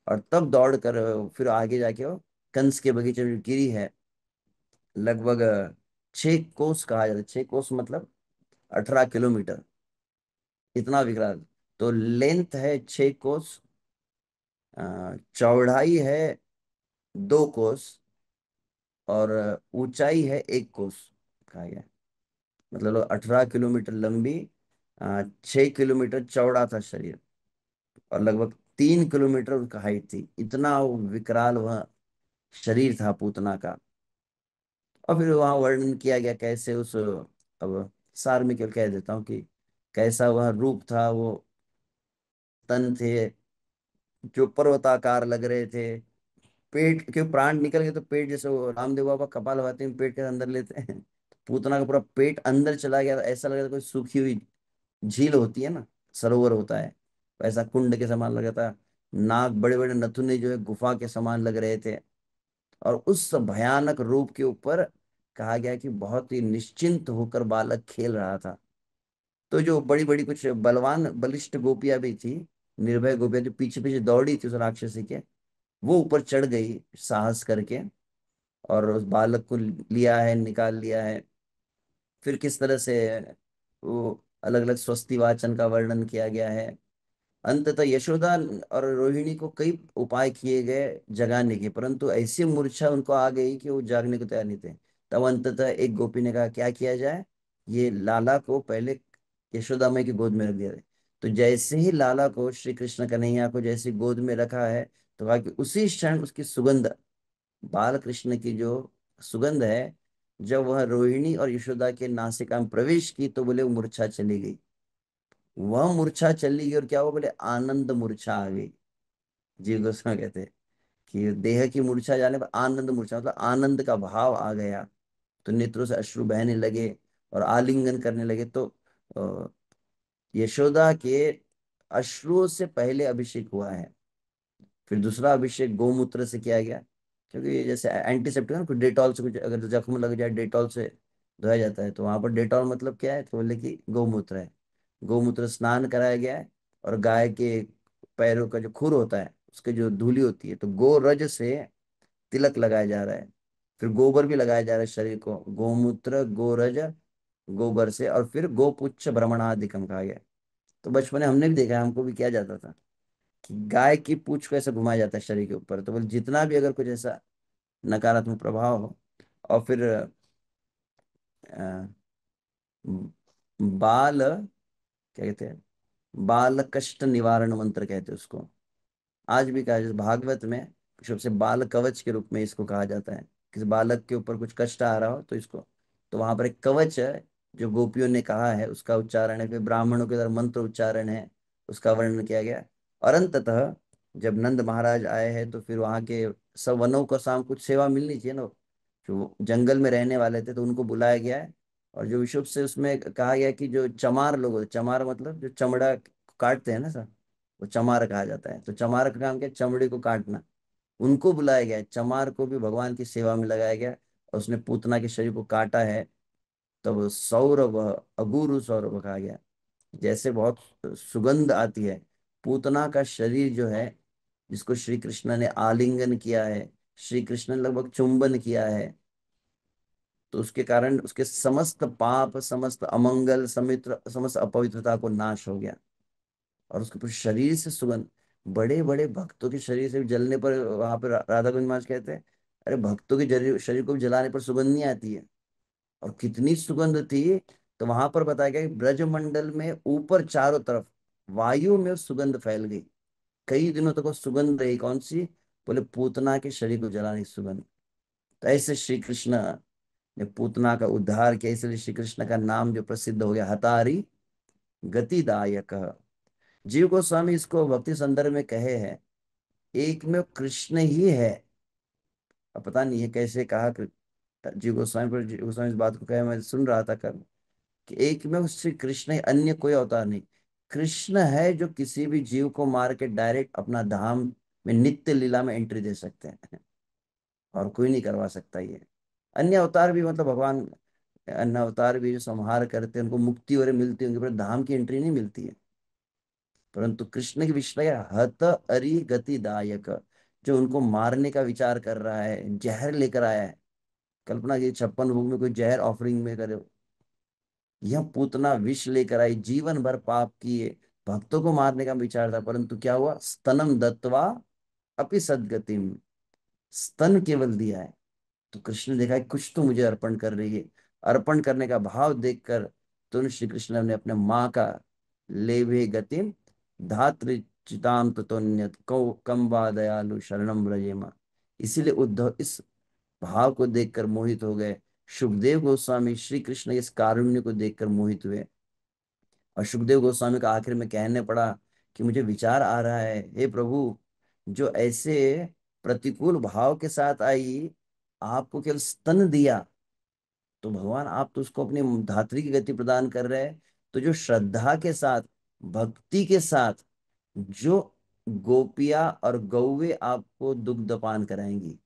और तब दौड़ कर फिर आगे जाके वो कंस के बगीचे में गिरी है। लगभग 6 कोस कहा जाता है, 6 कोस मतलब 18 किलोमीटर, इतना विकराल। तो लेंथ है 6 कोस, चौड़ाई है 2 कोस, और ऊंचाई है 1 कोस कहा गया। मतलब 18 किलोमीटर लंबी, 6 किलोमीटर चौड़ा था शरीर, और लगभग 3 किलोमीटर उसका हाइट थी। इतना वो विकराल वह शरीर था पूतना का। और फिर वहां वर्णन किया गया कैसे उस, अब सार में केवल कह देता हूँ कि कैसा वह रूप था। वो तन थे जो पर्वताकार लग रहे थे, पेट के प्राण निकल गए तो पेट, जैसे वो रामदेव बाबा कपाल भाती में पेट के अंदर लेते हैं, पूतना का पूरा पेट अंदर चला गया, ऐसा लग रहा था कोई सूखी हुई झील होती है ना, सरोवर होता है, वैसा कुंड के समान लगा था। नाक, बड़े बड़े नथुने जो है गुफा के समान लग रहे थे। और उस भयानक रूप के ऊपर कहा गया कि बहुत ही निश्चिंत होकर बालक खेल रहा था। तो जो बड़ी बड़ी कुछ बलवान बलिष्ठ गोपियां भी थी, निर्भय गोपियां जो पीछे पीछे दौड़ी थी उस राक्षसी के, वो ऊपर चढ़ गई साहस करके, और उस बालक को लिया है, निकाल लिया है। फिर किस तरह से वो अलग अलग स्वस्ति वाचन का वर्णन किया गया है। अंततः यशोदा और रोहिणी को कई उपाय किए गए जगाने के, परंतु ऐसी मूर्छा उनको आ गई कि वो जागने को तैयार नहीं थे। तब अंततः एक गोपी ने कहा क्या किया जाए, ये लाला को पहले यशोदा माई की गोद में रख दिया जाए। तो जैसे ही लाला को, श्री कृष्ण कन्हैया को जैसे गोद में रखा है, तो कहा कि उसी क्षण उसकी सुगंध, बाल कृष्ण की जो सुगंध है, जब वह रोहिणी और यशोदा के नासिका में प्रवेश की तो बोले वो मूर्छा चली गई। वह मूर्छा चली गई और क्या हुआ, बोले आनंद मूर्छा आ गई। जीव गोस्वामी कहते हैं कि देह की मूर्छा जाने पर आनंद मूर्छा, मतलब आनंद का भाव आ गया। तो नेत्रों से अश्रु बहने लगे और आलिंगन करने लगे। तो अ, यशोदा के अश्रुओं से पहले अभिषेक हुआ है। फिर दूसरा अभिषेक गौमूत्र से किया गया, क्योंकि ये जैसे एंटीसेप्टिक है ना, कुछ डेटॉल से, कुछ अगर जख्म लग जाए डेटॉल से धोया जाता है, तो वहां पर डेटॉल मतलब क्या है, तो बोले कि गौमूत्र है। गौमूत्र स्नान कराया गया है। और गाय के पैरों का जो खुर होता है उसके जो धूली होती है, तो गोरज से तिलक लगाया जा रहा है। फिर गोबर भी लगाया जा रहा है शरीर को, गोमूत्र गोरज, गोबर से। और फिर गोपुच्छ भ्रमणादिकम कहा गया। तो बचपन में हमने भी देखा है, हमको भी किया जाता था कि गाय की पूंछ को ऐसे घुमाया जाता है शरीर के ऊपर, तो बोले जितना भी अगर कुछ ऐसा नकारात्मक प्रभाव हो। और फिर अ, बाल, क्या कहते हैं, बाल कष्ट निवारण मंत्र कहते हैं उसको। आज भी कहा जाता है भागवत में, सबसे बाल कवच के रूप में इसको कहा जाता है। किसी बालक के ऊपर कुछ कष्ट आ रहा हो तो इसको, तो वहां पर एक कवच है जो गोपियों ने कहा है, उसका उच्चारण है। फिर ब्राह्मणों के द्वारा मंत्र उच्चारण है, उसका वर्णन किया गया। और अंततः जब नंद महाराज आए हैं तो फिर वहां के सब वनों को शाम कुछ सेवा मिलनी चाहिए ना, जो जंगल में रहने वाले थे, तो उनको बुलाया गया है। और जो विशुद्ध से उसमें कहा गया कि जो चमार लोग होते, चमार मतलब जो चमड़ा काटते हैं ना सर, वो चमार कहा जाता है। तो चमार का काम क्या है? चमड़े को काटना। उनको बुलाया गया है, चमार को भी भगवान की सेवा में लगाया गया। और उसने पूतना के शरीर को काटा है। तब सौरभ, अगुरु सौरभ कहा गया। जैसे बहुत सुगंध आती है, पूतना का शरीर जो है, जिसको श्री कृष्ण ने आलिंगन किया है, श्री कृष्ण ने लगभग चुंबन किया है, तो उसके कारण उसके समस्त पाप, समस्त अमंगल, समित्र समस्त अपवित्रता को नाश हो गया। और उसके पूरे शरीर से सुगंध, बड़े बड़े भक्तों के शरीर से भी जलने पर, वहां पर राधा कुंज महाराज कहते हैं, अरे भक्तों के शरीर को भी जलाने पर सुगंध नहीं आती है। और कितनी सुगंध थी। तो वहां पर बताया गया कि ब्रजमंडल में ऊपर चारों तरफ वायु में सुगंध फैल गई। कई दिनों तक वो सुगंध रही, कौन सी, बोले पूतना के शरीर को जलाने की सुगंध। तो ऐसे श्री कृष्ण ने पूतना का उद्धार किया, इसलिए श्री कृष्ण का नाम जो प्रसिद्ध हो गया, हतारी गतिदायक। जीव गोस्वामी इसको भक्ति संदर्भ में कहे हैं, एक में कृष्ण ही है। अब पता नहीं है कैसे कहा जीव गोस्वामी, पर जीव गोस्वामी इस बात को कहे, मैं सुन रहा था कल, कि एक में श्री कृष्ण ही, अन्य कोई अवतार नहीं। कृष्ण है जो किसी भी जीव को मार के डायरेक्ट अपना धाम में नित्य लीला में एंट्री दे सकते हैं। और कोई नहीं करवा सकता ये। अन्य अवतार भी, मतलब भगवान अन्य अवतार भी जो संहार करते हैं उनको मुक्ति और मिलती है, उनके पर धाम की एंट्री नहीं मिलती है। परंतु कृष्ण की विषय हत अरि गति दायक, जो उनको मारने का विचार कर रहा है, जहर लेकर आया है। कल्पना की 56 भोग में कोई जहर ऑफरिंग में करे। यह पूतना विष लेकर आई, जीवन भर पाप किए, भक्तों को मारने का विचार था, परंतु क्या हुआ, स्तनम दत्वा अपि सदगतिम, स्तन केवल दिया है। तो कृष्ण ने देखा कि कुछ तो मुझे अर्पण कर रही है। अर्पण करने का भाव देखकर तुरंत श्री कृष्ण ने अपने माँ का लेवे गतिम धात्र चिताम ततोन्यत कौ कम्बा दयालु शरणम व्रजेमा। इसीलिए उद्धव इस भाव को देखकर मोहित हो गए। सुखदेव गोस्वामी श्री कृष्ण के इस कारुण्य को देखकर मोहित हुए। और सुखदेव गोस्वामी का आखिर में कहने पड़ा कि मुझे विचार आ रहा है, हे प्रभु, जो ऐसे प्रतिकूल भाव के साथ आई, आपको केवल स्तन दिया, तो भगवान आप तो उसको अपनी धात्री की गति प्रदान कर रहे हैं। तो जो श्रद्धा के साथ, भक्ति के साथ, जो गोपियां और गौवे आपको दुग्ध पान कराएंगी।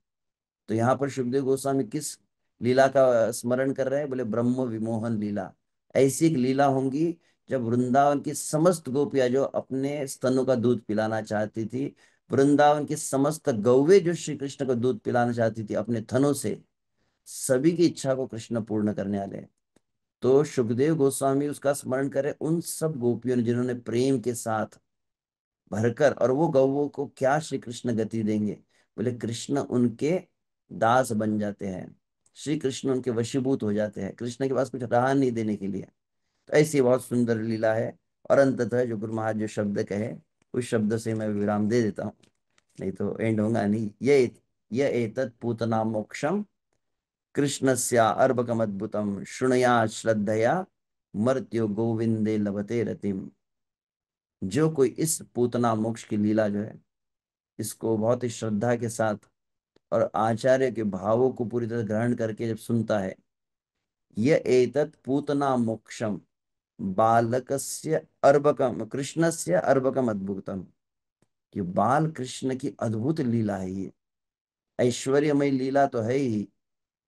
तो यहाँ पर सुखदेव गोस्वामी किस लीला का स्मरण कर रहे हैं, बोले ब्रह्म विमोहन लीला। ऐसी एक लीला होंगी जब वृंदावन की समस्त गोपियां जो अपने स्तनों का दूध पिलाना चाहती थी, वृंदावन की समस्त गौवे जो श्री कृष्ण को दूध पिलाना चाहती थी अपने थनों से, सभी की इच्छा को कृष्ण पूर्ण करने वाले हैं। तो सुखदेव गोस्वामी उसका स्मरण करें उन सब गोपियों ने जिन्होंने प्रेम के साथ भरकर, और वो गौवों को क्या श्री कृष्ण गति देंगे, बोले कृष्ण उनके दास बन जाते हैं, श्री कृष्ण उनके वशीभूत हो जाते हैं, कृष्ण के पास कुछ रहा नहीं देने के लिए। तो ऐसी बहुत सुंदर लीला है। और अंततः जो गुरु महाराज जो शब्द कहे, उस शब्द से मैं विराम दे देता हूँ, नहीं तो एंड होगा नहीं। ये एतत् पूतना मोक्षम कृष्णस्या अर्भकमद्भुतम शृणुयात् श्रद्धया मर्त्यो गोविंदे लभते रतिम। जो कोई इस पूतना मोक्ष की लीला जो है, इसको बहुत ही श्रद्धा के साथ और आचार्य के भावों को पूरी तरह ग्रहण करके जब सुनता है, यह एतत् पूतना मोक्षम बालकस्य अर्भकम कृष्णस्य अर्भकम अद्भुतम। ये बाल कृष्ण की अद्भुत लीला है। ये ऐश्वर्यमय लीला तो है ही,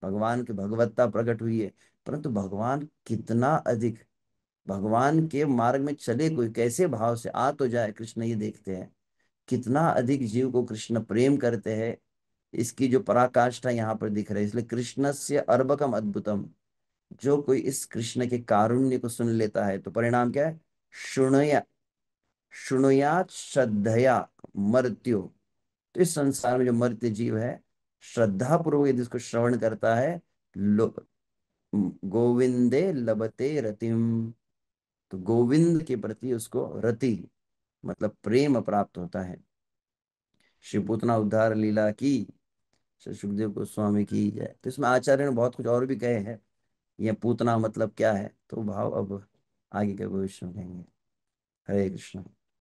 भगवान की भगवत्ता प्रकट हुई है, परंतु भगवान कितना अधिक, भगवान के मार्ग में चले कोई कैसे भाव से आ तो जाए कृष्ण, ये देखते हैं कितना अधिक जीव को कृष्ण प्रेम करते हैं। इसकी जो पराकाष्ठा यहाँ पर दिख रही है, इसलिए कृष्ण से अर्भकम अद्भुतम। जो कोई इस कृष्ण के कारुण्य को सुन लेता है तो परिणाम क्या है? शुणया शुणुयात श्रद्धया मर्त्यो। तो इस संसार में जो मर्त्य जीव है, श्रद्धा पूर्वक यदि इसको श्रवण करता है, लो गोविंदे लबते रतिम, तो गोविंद के प्रति उसको रति मतलब प्रेम प्राप्त होता है। श्री पूतना उद्धार लीला की, श्री सुखदेव गोस्वामी की जय। तो इसमें आचार्य ने बहुत कुछ और भी कहे हैं। यह पूतना मतलब क्या है, तो भाव अब आगे के भविष्य में कहेंगे। हरे कृष्ण।